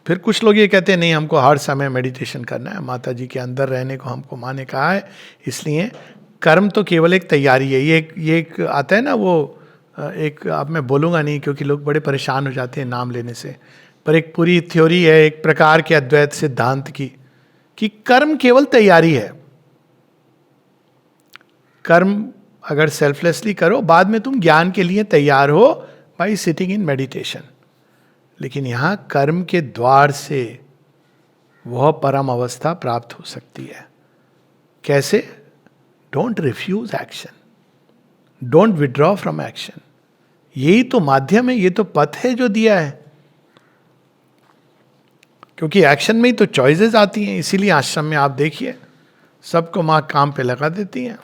फिर कुछ लोग ये कहते हैं नहीं, हमको हर समय मेडिटेशन करना है, माता जी के अंदर रहने को हमको माँ ने कहा है, इसलिए कर्म तो केवल एक तैयारी है। ये एक आता है ना, वो एक, अब मैं बोलूँगा नहीं क्योंकि लोग बड़े परेशान हो जाते हैं नाम लेने से, पर एक पूरी थ्योरी है एक प्रकार के अद्वैत सिद्धांत की, कि कर्म केवल तैयारी है। कर्म अगर सेल्फलेसली करो, बाद में तुम ज्ञान के लिए तैयार हो बाई सिटिंग इन मेडिटेशन। लेकिन यहाँ कर्म के द्वार से वह परम अवस्था प्राप्त हो सकती है। कैसे? Don't refuse action, don't withdraw from action. यही तो माध्यम है, ये तो पथ है जो दिया है। क्योंकि एक्शन में ही तो चॉइसेस आती हैं। इसीलिए आश्रम में आप देखिए सबको माँ काम पे लगा देती हैं,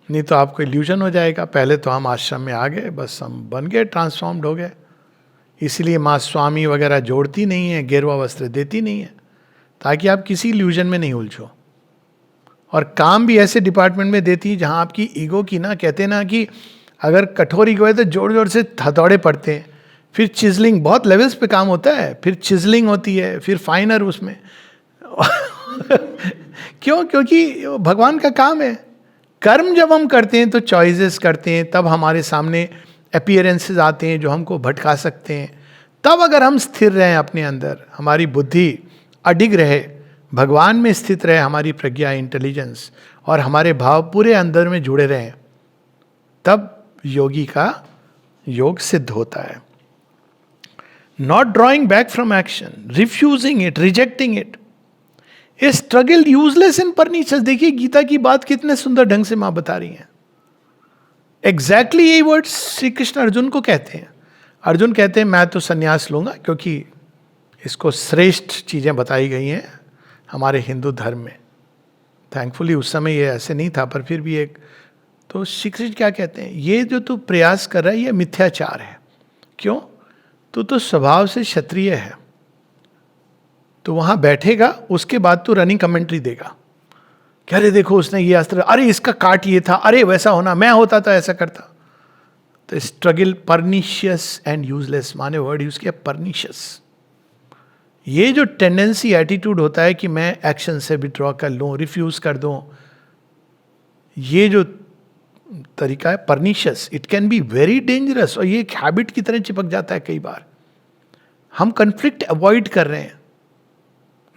नहीं तो आपको इल्यूजन हो जाएगा। पहले तो हम आश्रम में आ गए, बस हम बन गए, ट्रांसफॉर्म्ड हो गए। इसीलिए माँ स्वामी वगैरह जोड़ती नहीं है, गेरुआ वस्त्र देती नहीं है, ताकि आप किसी इल्यूजन में नहीं उलझो। और काम भी ऐसे डिपार्टमेंट में देती है जहाँ आपकी ईगो की ना, कहते हैं ना कि अगर कठोर ईगो है तो जोर जोर से हथौड़े पड़ते हैं, फिर चिजलिंग, बहुत लेवल्स पे काम होता है, फिर चिजलिंग होती है, फिर फाइनर उसमें। क्यों? क्योंकि भगवान का काम है। कर्म जब हम करते हैं तो चॉइसेस करते हैं, तब हमारे सामने अपीयरेंसेस आते हैं जो हमको भटका सकते हैं। तब अगर हम स्थिर रहें अपने अंदर, हमारी बुद्धि अडिग रहे, भगवान में स्थित रहे, हमारी प्रज्ञा, इंटेलिजेंस और हमारे भाव पूरे अंदर में जुड़े रहें, तब योगी का योग सिद्ध होता है। Not drawing back from action, refusing it, rejecting it, A struggle useless and pernicious. देखिए गीता की बात कितने सुंदर ढंग से मां बता रही हैं। एग्जैक्टली यही वर्ड श्री कृष्ण अर्जुन को कहते हैं। अर्जुन कहते हैं मैं तो संन्यास लूंगा, क्योंकि इसको श्रेष्ठ चीजें बताई गई हैं हमारे हिंदू धर्म में। थैंकफुली उस समय ये ऐसे नहीं था, पर फिर भी एक, तो श्री कृष्ण क्या कहते हैं, ये जो तू प्रयास कर रहा है ये मिथ्याचार है। क्यों? तू तो स्वभाव से क्षत्रिय है, तो वहां बैठेगा, उसके बाद तू रनिंग कमेंट्री देगा, कह रहे देखो उसने ये अस्त्र, अरे इसका काट ये था, अरे वैसा होना, मैं होता तो ऐसा करता। तो स्ट्रगल परनिशियस एंड यूजलेस, माने वर्ड यूज किया परनिशियस। ये जो टेंडेंसी, एटीट्यूड होता है कि मैं एक्शन से विड्रॉ कर लूं, रिफ्यूज कर दूं, ये जो तरीका है pernicious, it can be very dangerous. और ये एक हैबिट की तरह चिपक जाता है कई बार। हम कन्फ्लिक्ट अवॉइड कर रहे हैं,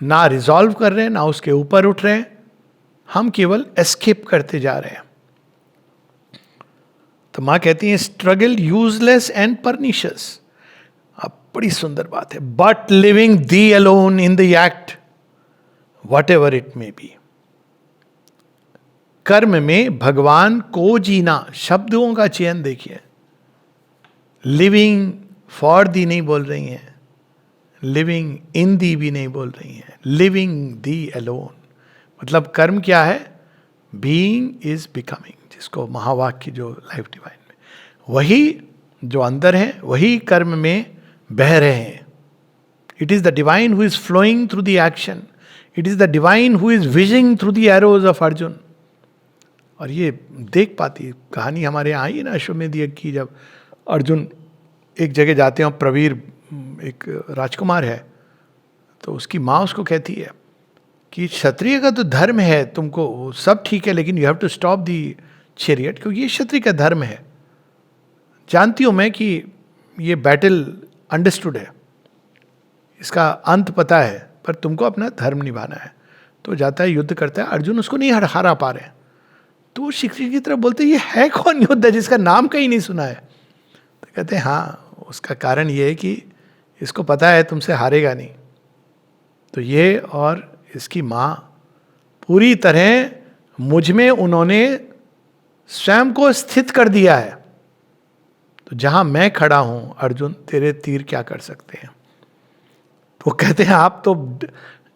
ना रिजॉल्व कर रहे हैं, ना उसके ऊपर उठ रहे हैं, हम केवल एस्केप करते जा रहे हैं। तो मां कहती है स्ट्रगल यूजलेस एंड परनिशियस। अब बड़ी सुंदर बात है, but living the alone in the act what ever it may be. कर्म में भगवान को जीना, शब्दों का चयन देखिए, लिविंग फॉर दी नहीं बोल रही हैं, लिविंग इन दी भी नहीं बोल रही हैं, लिविंग दी अलोन। मतलब कर्म क्या है? बीइंग इज बिकमिंग, जिसको महावाक्य जो लाइफ डिवाइन में, वही जो अंदर है वही कर्म में बह रहे हैं। It is the divine who is flowing through the action, it is the divine who is whizzing through the arrows of Arjuna. और ये देख पाती कहानी हमारे यहाँ आई है ना अश्वमेध यज्ञ की, जब अर्जुन एक जगह जाते हैं और प्रवीर एक राजकुमार है, तो उसकी माँ उसको कहती है कि क्षत्रिय का तो धर्म है, तुमको सब ठीक है, लेकिन you have to stop the chariot, क्योंकि ये क्षत्रिय का धर्म है। जानती हूँ मैं कि ये बैटल अंडरस्टूड है, इसका अंत पता है, पर तुमको अपना धर्म निभाना है। तो जाता है, युद्ध करता है, अर्जुन उसको नहीं हरा पा रहे, तो वो शिक्षक की तरफ बोलते ये है कौन योद्धा जिसका नाम कहीं नहीं सुना है? तो कहते हैं हाँ, उसका कारण ये है कि इसको पता है तुमसे हारेगा नहीं। तो ये और इसकी माँ पूरी तरह मुझ में उन्होंने स्वयं को स्थित कर दिया है। तो जहां मैं खड़ा हूं अर्जुन, तेरे तीर क्या कर सकते हैं? तो कहते हैं आप तो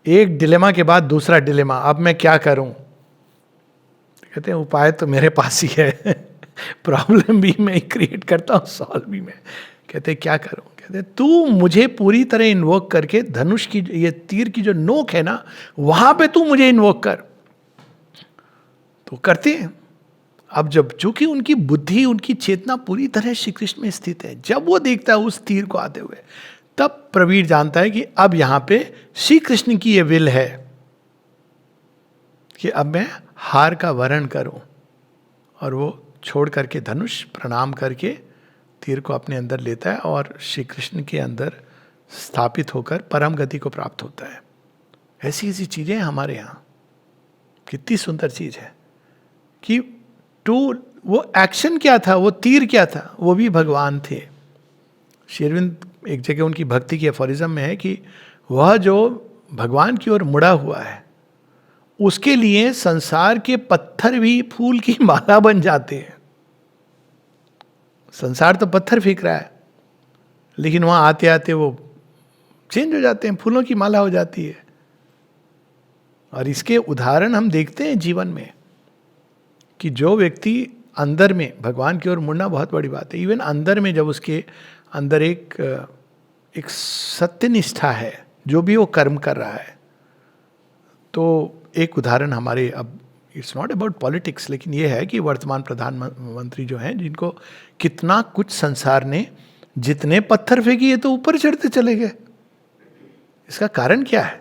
एक डिलेमा के बाद दूसरा डिलेमा, अब मैं क्या करूं? कहते हैं उपाय तो मेरे पास ही है। प्रॉब्लम भी मैं क्रिएट करता हूँ, सॉल्व भी मैं। कहते क्या करूँ? कहते तू मुझे पूरी तरह इन्वोक करके धनुष की ये तीर की जो नोक है ना, वहां पे तू मुझे इन्वोक कर। तो करते हैं। अब जब चूंकि उनकी बुद्धि, उनकी चेतना पूरी तरह श्री कृष्ण में स्थित है, जब वो देखता है उस तीर को आते हुए, तब प्रवीर जानता है कि अब यहां पे श्री कृष्ण की ये विल है कि अब मैं हार का वरण करूं। और वो छोड़ करके धनुष प्रणाम करके तीर को अपने अंदर लेता है और श्री कृष्ण के अंदर स्थापित होकर परम गति को प्राप्त होता है। ऐसी ऐसी चीजें हमारे यहाँ, कितनी सुंदर चीज है कि वो एक्शन क्या था, वो तीर क्या था, वो भी भगवान थे। श्री अरविंद एक जगह उनकी भक्ति की एफोरिज्म में है कि वह जो भगवान की ओर मुड़ा हुआ है, उसके लिए संसार के पत्थर भी फूल की माला बन जाते हैं। संसार तो पत्थर फेंक रहा है, लेकिन वहां आते आते वो चेंज हो जाते हैं, फूलों की माला हो जाती है। और इसके उदाहरण हम देखते हैं जीवन में कि जो व्यक्ति अंदर में भगवान की ओर मुड़ना बहुत बड़ी बात है। इवन अंदर में जब उसके अंदर एक सत्यनिष्ठा है, जो भी वो कर्म कर रहा है, तो एक उदाहरण हमारे, अब इट्स नॉट अबाउट पॉलिटिक्स, लेकिन ये है कि वर्तमान प्रधानमंत्री जो हैं, जिनको कितना कुछ संसार ने जितने पत्थर फेंकी है तो ऊपर चढ़ते चले गए। इसका कारण क्या है?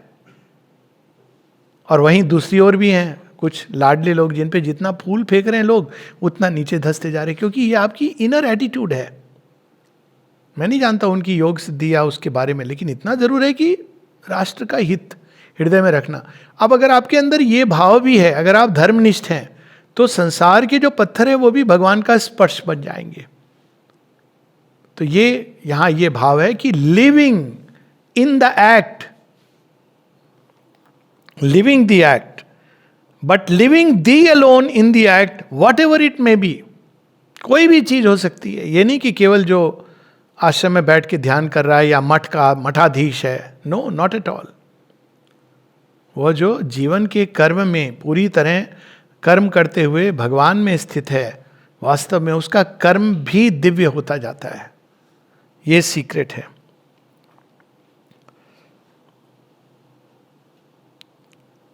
और वहीं दूसरी ओर भी हैं कुछ लाडले लोग, जिन पे जितना फूल फेंक रहे हैं लोग, उतना नीचे धंसते जा रहे हैं, क्योंकि ये आपकी इनर एटीट्यूड है। मैं नहीं जानता उनकी योग सिद्धि या उसके बारे में, लेकिन इतना जरूर है कि राष्ट्र का हित हृदय में रखना। अब अगर आपके अंदर ये भाव भी है, अगर आप धर्मनिष्ठ हैं, तो संसार के जो पत्थर है वो भी भगवान का स्पर्श बन जाएंगे। तो ये यहां ये भाव है कि living in the act, living the act, but living the alone in the act, what ever it may be. कोई भी चीज हो सकती है, ये नहीं कि केवल जो आश्रम में बैठ के ध्यान कर रहा है या मठ का मठाधीश है, नो, नॉट एट ऑल। वो जो जीवन के कर्म में पूरी तरह कर्म करते हुए भगवान में स्थित है, वास्तव में उसका कर्म भी दिव्य होता जाता है। ये सीक्रेट है।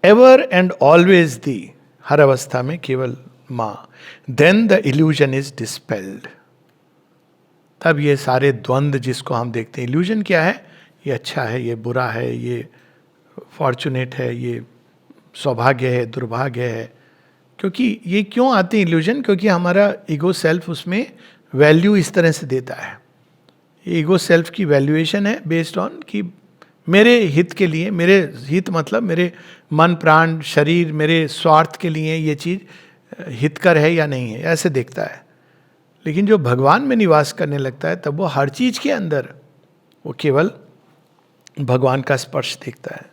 एवर एंड ऑलवेज दी, हर अवस्था में केवल मां, देन द इल्यूजन इज डिस्पेल्ड। तब ये सारे द्वंद्व जिसको हम देखते हैं, इल्यूजन क्या है? ये अच्छा है, ये बुरा है, ये फॉर्चुनेट है, ये सौभाग्य है, दुर्भाग्य है। क्योंकि ये क्यों आते हैं इल्यूजन? क्योंकि हमारा ईगो सेल्फ उसमें वैल्यू इस तरह से देता है। ईगो सेल्फ की वैल्यूएशन है बेस्ड ऑन कि मेरे हित के लिए, मेरे हित मतलब मेरे मन प्राण शरीर, मेरे स्वार्थ के लिए ये चीज़ हितकर है या नहीं है, ऐसे देखता है। लेकिन जो भगवान में निवास करने लगता है, तब वो हर चीज के अंदर वो केवल भगवान का स्पर्श देखता है।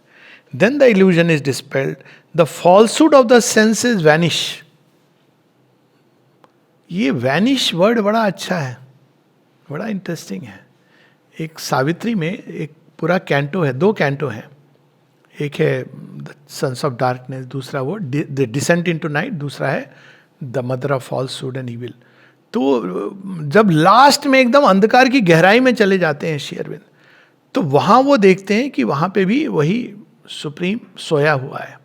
Then the illusion is dispelled, the falsehood of the senses vanish. ये वैनिश वर्ड बड़ा अच्छा है, बड़ा इंटरेस्टिंग है। एक सावित्री में एक पूरा कैंटो है, 2 कैंटो हैं। एक है द सन्स ऑफ डार्कनेस, दूसरा वो द डिसेंट इनटू नाइट, दूसरा है the mother of falsehood and evil. तो जब लास्ट में एकदम अंधकार की गहराई में चले जाते हैं श्री अरविंद, तो वहां वो देखते हैं कि वहां पे भी वही सुप्रीम सोया हुआ है।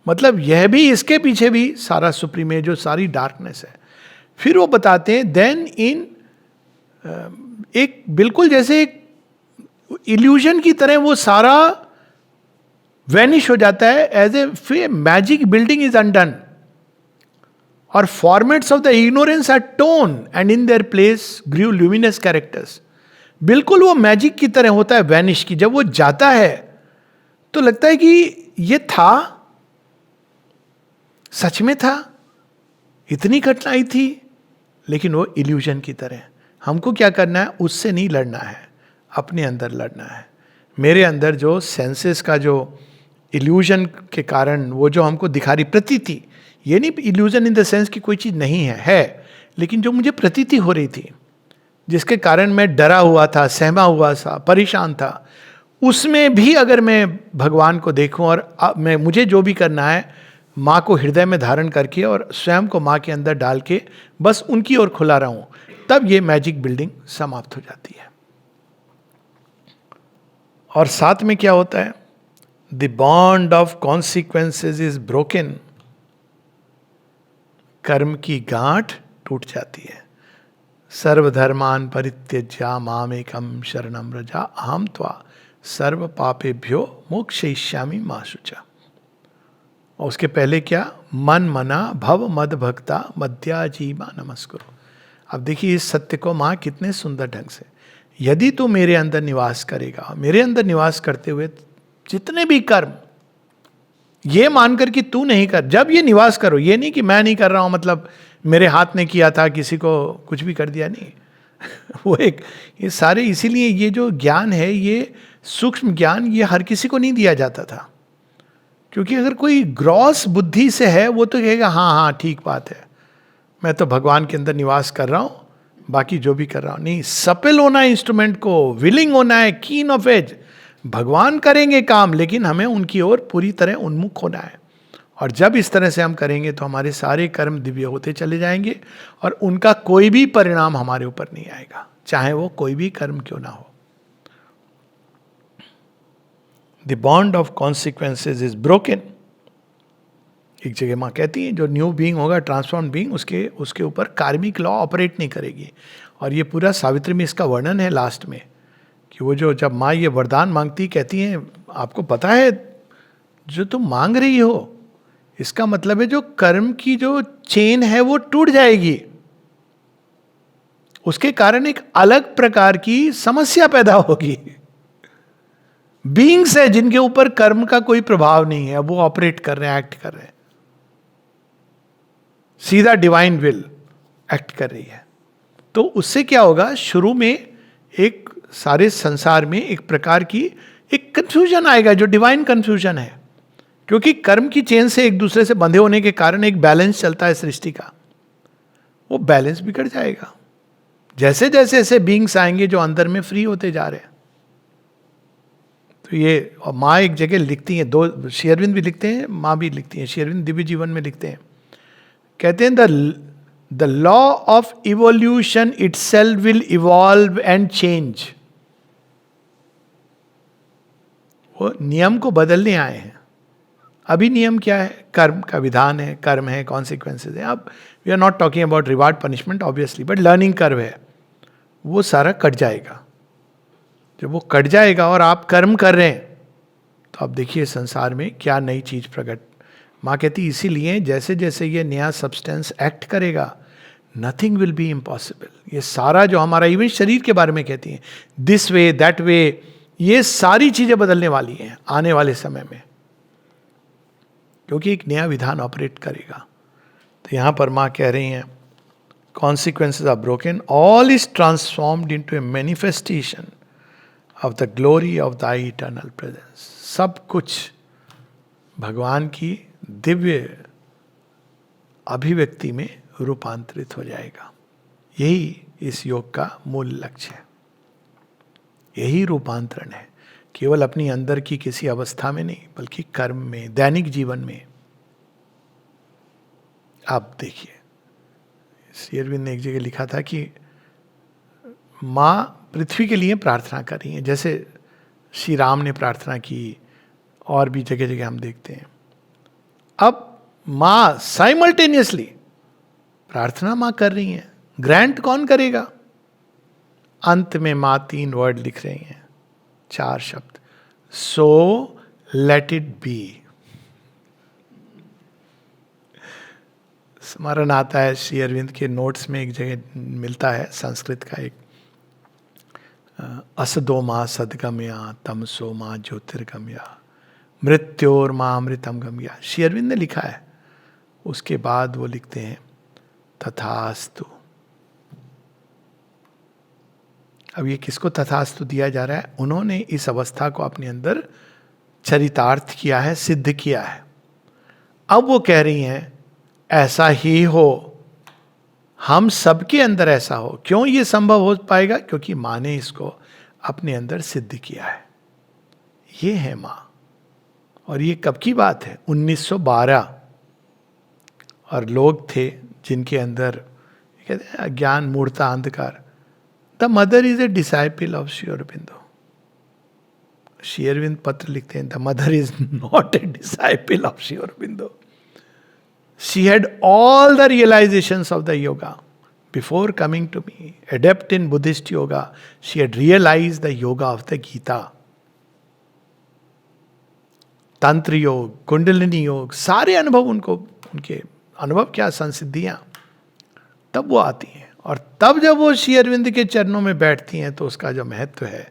मतलब यह भी, इसके पीछे भी सारा सुप्रीम है, जो सारी डार्कनेस है। फिर वो बताते हैं देन इन एक बिल्कुल जैसे एक इल्यूजन की तरह वो सारा वैनिश हो जाता है, as a magic building is undone, और formats of the ignorance are torn and in their place grew luminous characters. बिल्कुल वो मैजिक की तरह होता है वैनिश की। जब वो जाता है तो लगता है कि ये था, सच में था, इतनी कठिनाई थी, लेकिन वो इल्यूजन की तरह। हमको क्या करना है? उससे नहीं लड़ना है, अपने अंदर लड़ना है। मेरे अंदर जो सेंसेस का जो इल्यूजन के कारण वो जो हमको दिखा रही प्रतीति, ये नहीं इल्यूजन इन द सेंस कि कोई चीज नहीं है, लेकिन जो मुझे प्रतीति हो रही थी, जिसके कारण मैं डरा हुआ था, सहमा हुआ था, परेशान था, उसमें भी अगर मैं भगवान को देखूं और मुझे जो भी करना है माँ को हृदय में धारण करके और स्वयं को माँ के अंदर डाल के बस उनकी ओर खुला रहूं, तब ये मैजिक बिल्डिंग समाप्त हो जाती है। और साथ में क्या होता है? The bond of consequences is broken. कर्म की गांठ टूट जाती है। सर्वधर्मान परित्यज्य मामेकम शरणम व्रजा अहम त्वा सर्व पापेभ्यो मोक्षयिष्यामि मा शुचा। और उसके पहले क्या? मन मना भव मद भक्ता मध्याजीवा नमस्कुरु। अब देखिए इस सत्य को माँ कितने सुंदर ढंग से, यदि तू मेरे अंदर निवास करेगा, मेरे अंदर निवास करते हुए जितने भी कर्म, ये मानकर कि तू नहीं कर, जब ये निवास करो, ये नहीं कि मैं नहीं कर रहा हूं मतलब मेरे हाथ ने किया था, किसी को कुछ भी कर दिया, नहीं। वो एक, ये सारे, इसीलिए ये जो ज्ञान है, ये सूक्ष्म ज्ञान, ये हर किसी को नहीं दिया जाता था। क्योंकि अगर कोई ग्रॉस बुद्धि से है, वो तो कहेगा हाँ हाँ ठीक बात है, मैं तो भगवान के अंदर निवास कर रहा हूं, बाकी जो भी कर रहा हूं। नहीं, सपेल होना है इंस्ट्रूमेंट को, विलिंग होना है, कीन ऑफ एज। भगवान करेंगे काम, लेकिन हमें उनकी ओर पूरी तरह उन्मुख होना है। और जब इस तरह से हम करेंगे तो हमारे सारे कर्म दिव्य होते चले जाएंगे और उनका कोई भी परिणाम हमारे ऊपर नहीं आएगा, चाहे वो कोई भी कर्म क्यों ना हो। The bond of consequences is broken. एक जगह माँ कहती है जो न्यू बीइंग होगा, ट्रांसफॉर्म बीइंग, उसके ऊपर कार्मिक लॉ ऑपरेट नहीं करेगी। और ये पूरा सावित्री में इसका वर्णन है लास्ट में, कि वो जो जब माँ ये वरदान मांगती, कहती हैं आपको पता है जो तुम मांग रही हो, इसका मतलब है जो कर्म की जो चेन है वो टूट जाएगी, उसके कारण एक अलग प्रकार की समस्या पैदा होगी। बीइंग्स है जिनके ऊपर कर्म का कोई प्रभाव नहीं है, अब वो ऑपरेट कर रहे हैं, एक्ट कर रहे हैं, सीधा डिवाइन विल एक्ट कर रही है। तो उससे क्या होगा, शुरू में एक सारे संसार में एक प्रकार की एक कंफ्यूजन आएगा, जो डिवाइन कंफ्यूजन है, क्योंकि कर्म की चेन से एक दूसरे से बंधे होने के कारण एक बैलेंस चलता है सृष्टि का, वो बैलेंस बिगड़ जाएगा जैसे जैसे ऐसे बीइंग्स आएंगे जो अंदर में फ्री होते जा रहे हैं। तो ये, और माँ एक जगह लिखती हैं, दो श्री अरविंद भी लिखते हैं, माँ भी लिखती हैं, श्री अरविंद दिव्य जीवन में लिखते हैं, कहते हैं the law of evolution itself will evolve and change. वो नियम को बदलने आए हैं। अभी नियम क्या है? कर्म का विधान है, कर्म है, कॉन्सिक्वेंसेज है। अब we are not talking about reward punishment obviously, but learning curve है, वो सारा कट जाएगा। जब वो कट जाएगा और आप कर्म कर रहे हैं, तो आप देखिए संसार में क्या नई चीज प्रकट। माँ कहती इसीलिए जैसे जैसे ये नया सब्सटेंस एक्ट करेगा, नथिंग विल बी इम्पॉसिबल। ये सारा जो हमारा, इवन शरीर के बारे में कहती है, दिस वे दैट वे, ये सारी चीजें बदलने वाली हैं आने वाले समय में, क्योंकि एक नया विधान ऑपरेट करेगा। तो यहां पर माँ कह रही हैं, consequences are broken, all is transformed into a manifestation of the glory of the eternal presence. सब कुछ भगवान की दिव्य अभिव्यक्ति में रूपांतरित हो जाएगा। यही इस योग का मूल लक्ष्य है, यही रूपांतरण है, केवल अपनी अंदर की किसी अवस्था में नहीं, बल्कि कर्म में, दैनिक जीवन में। आप देखिए, श्री अरविंद ने एक जगह लिखा था कि माँ पृथ्वी के लिए प्रार्थना कर रही हैं, जैसे श्री राम ने प्रार्थना की, और भी जगह जगह हम देखते हैं। अब माँ साइमल्टेनियसली प्रार्थना माँ कर रही हैं, ग्रांट कौन करेगा? अंत में माँ 3 वर्ड लिख रही हैं, 4 शब्द, सो लेट इट बी। स्मरण आता है श्री अरविंद के नोट्स में एक जगह मिलता है संस्कृत का एक, असदो माँ सदगमया तमसो माँ ज्योतिर्गमया मृत्योर माँ अमृतम गमया। श्री अरविंद ने लिखा है। उसके बाद वो लिखते हैं तथास्तु। अब ये किसको तथास्तु दिया जा रहा है? उन्होंने इस अवस्था को अपने अंदर चरितार्थ किया है, सिद्ध किया है। अब वो कह रही हैं ऐसा ही हो, हम सबके अंदर ऐसा हो। क्यों ये संभव हो पाएगा? क्योंकि माँ ने इसको अपने अंदर सिद्ध किया है। ये है माँ। और ये कब की बात है? 1912। और लोग थे जिनके अंदर कहते हैं अज्ञान, मूढ़ता, अंधकार. The mother is a disciple of Shri Aurobindo. Shri Aurobindo पत्र लिखते हैं, the mother is not a disciple of Shri Aurobindo. She had all the realisations of the yoga before coming to me. adept in Buddhist yoga, she had realized the yoga of the Gita. तंत्र योग, कुंडलिनी योग, सारे अनुभव उनको, उनके अनुभव क्या, संसिद्धियां, तब वो आती हैं. और तब जब वो श्री अरविंद के चरणों में बैठती हैं तो उसका जो महत्व है,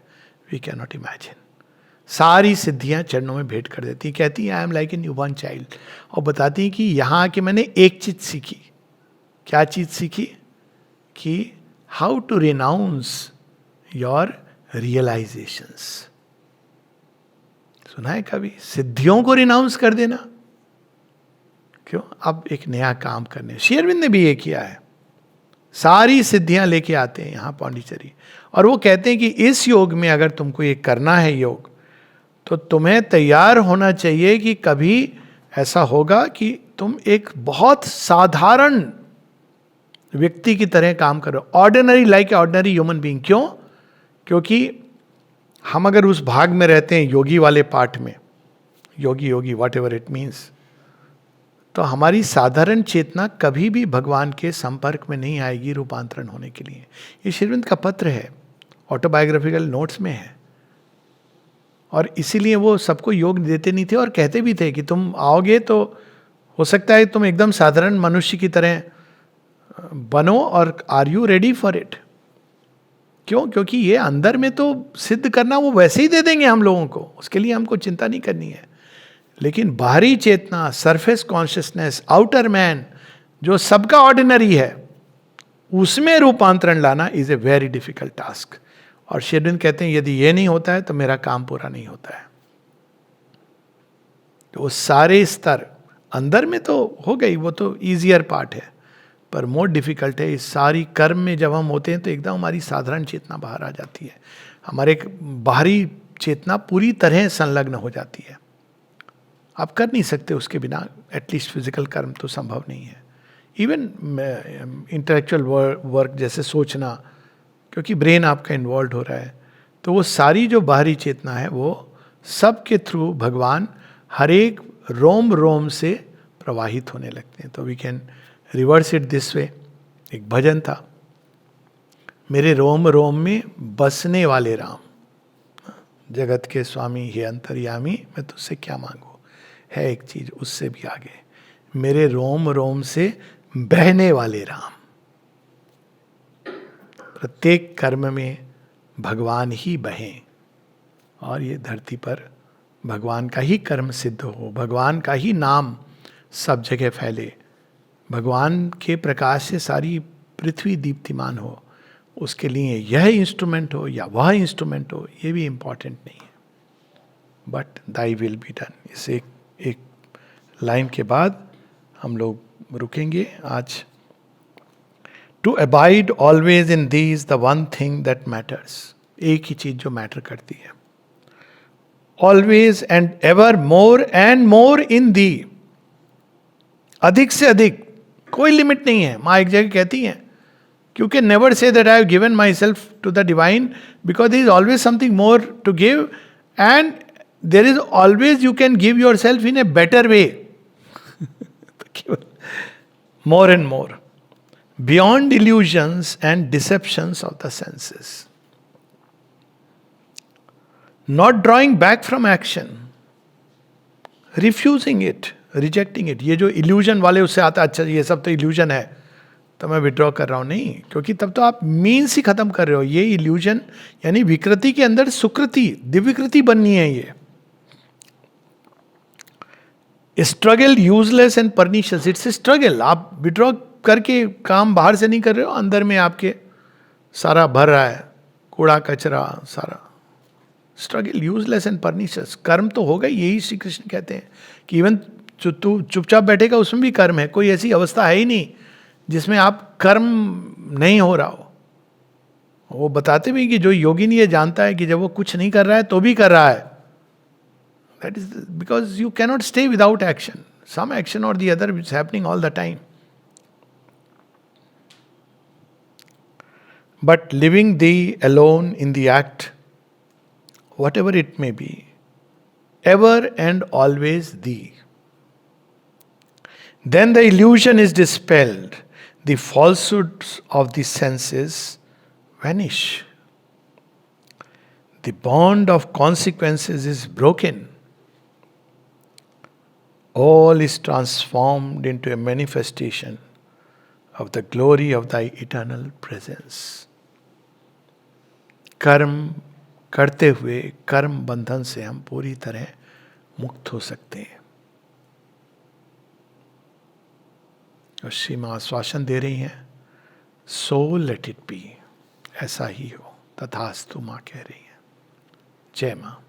वी कैन नॉट इमेजिन. सारी सिद्धियां चरणों में भेंट कर देती. कहती हैं I am like a newborn child. और बताती हैं कि यहाँ आके मैंने एक चीज सीखी. क्या चीज सीखी? कि how to renounce your realisations. सुना है कभी सिद्धियों को रिनाउंस कर देना? क्यों? अब एक नया काम करने. श्री अरविंद ने भी ये किया है. सारी सिद्धियां लेके आते हैं यहाँ पौंडीचेरी, और वो कहते हैं कि इस योग में अगर तुमको ये करना है योग, तो तुम्हें तैयार होना चाहिए कि कभी ऐसा होगा कि तुम एक बहुत साधारण व्यक्ति की तरह काम करो. Ordinary, like a ordinary human being. क्यों? क्योंकि हम अगर उस भाग में रहते हैं योगी वाले पार्ट में, Yogi Yogi what ever it means, तो हमारी साधारण चेतना कभी भी भगवान के संपर्क में नहीं आएगी रूपांतरण होने के लिए. ये श्री अरविंद का पत्र है, ऑटोबायोग्राफिकल नोट्स में है. और इसीलिए वो सबको योग देते नहीं थे, और कहते भी थे कि तुम आओगे तो हो सकता है तुम एकदम साधारण मनुष्य की तरह बनो, और are you ready for it. क्यों? क्योंकि ये अंदर में तो सिद्ध करना वो वैसे ही दे देंगे हम लोगों को, उसके लिए हमको चिंता नहीं करनी है. लेकिन बाहरी चेतना, सरफेस कॉन्शियसनेस, आउटर मैन, जो सबका ऑर्डिनरी है, उसमें रूपांतरण लाना is a very difficult task. और श्री अरविंद कहते हैं यदि ये नहीं होता है तो मेरा काम पूरा नहीं होता है. तो वो सारे स्तर अंदर में तो हो गई, वो तो ईजियर पार्ट है, पर मोर डिफिकल्ट है इस सारी कर्म में. जब हम होते हैं तो एकदम हमारी साधारण चेतना बाहर आ जाती है, हमारे बाहरी चेतना पूरी तरह संलग्न हो जाती है. आप कर नहीं सकते उसके बिना, एटलीस्ट फिजिकल कर्म तो संभव नहीं है. इवन इंटेलेक्चुअल वर्क जैसे सोचना, क्योंकि ब्रेन आपका इन्वॉल्व हो रहा है, तो वो सारी जो बाहरी चेतना है वो सब के थ्रू भगवान हर एक रोम रोम से प्रवाहित होने लगते हैं. तो we can reverse it this way. एक भजन था, मेरे रोम रोम में बसने वाले राम, जगत के स्वामी हे अंतर्यामी, मैं तुझसे क्या मांगू. है एक चीज उससे भी आगे, मेरे रोम रोम से बहने वाले राम. प्रत्येक कर्म में भगवान ही बहें, और ये धरती पर भगवान का ही कर्म सिद्ध हो, भगवान का ही नाम सब जगह फैले, भगवान के प्रकाश से सारी पृथ्वी दीप्तिमान हो. उसके लिए यह इंस्ट्रूमेंट हो या वह इंस्ट्रूमेंट हो, ये भी इंपॉर्टेंट नहीं है. But thy will be done. इस एक लाइन के बाद हम लोग रुकेंगे आज. To abide always in these the one thing that matters. एक ही चीज जो मैटर करती है. Always and ever more in thee. अधिक से अधिक, कोई लिमिट नहीं है. माँ एक जगह कहती हैं, क्योंकि never say that I have given my self to the divine, because there is always something more to give, and there is always you can give your self in a better way. More and more, beyond illusions and deceptions of the senses. Not drawing back from action, refusing it, rejecting it. ये जो illusion वाले उससे आता, अच्छा ये सब तो illusion है तो मैं withdraw कर रहा हूँ, नहीं, क्योंकि तब तो आप मीन्स ही खत्म कर रहे हो. ये illusion यानी विकृति के अंदर सुकृति, दिव्यकृति बननी है. ये struggle useless and pernicious. It's struggle. आप विड्रॉ करके काम बाहर से नहीं कर रहे हो, अंदर में आपके सारा भर रहा है, कूड़ा कचरा सारा. Struggle useless and pernicious. कर्म तो होगा, यही श्री कृष्ण कहते हैं कि इवन जो तू चुपचाप बैठेगा उसमें भी कर्म है. कोई ऐसी अवस्था है ही नहीं जिसमें आप कर्म नहीं हो रहा हो. वो बताते भी कि जो योगी नहीं ये जानता है कि जब वो कुछ नहीं कर रहा है तो भी कर रहा है. That is because you cannot stay without action. Some action or the other is happening all the time. but living thee alone in the act, whatever it may be, ever and always thee. Then the illusion is dispelled, the falsehoods of the senses vanish. The bond of consequences is broken. All is transformed into a manifestation of the glory of thy eternal presence. कर्म करते हुए कर्म बंधन से हम पूरी तरह मुक्त हो सकते हैं. और श्री मां आश्वासन दे रही हैं, सो लेट इट बी, ऐसा ही हो, तथास्तु मां कह रही हैं. जय मां.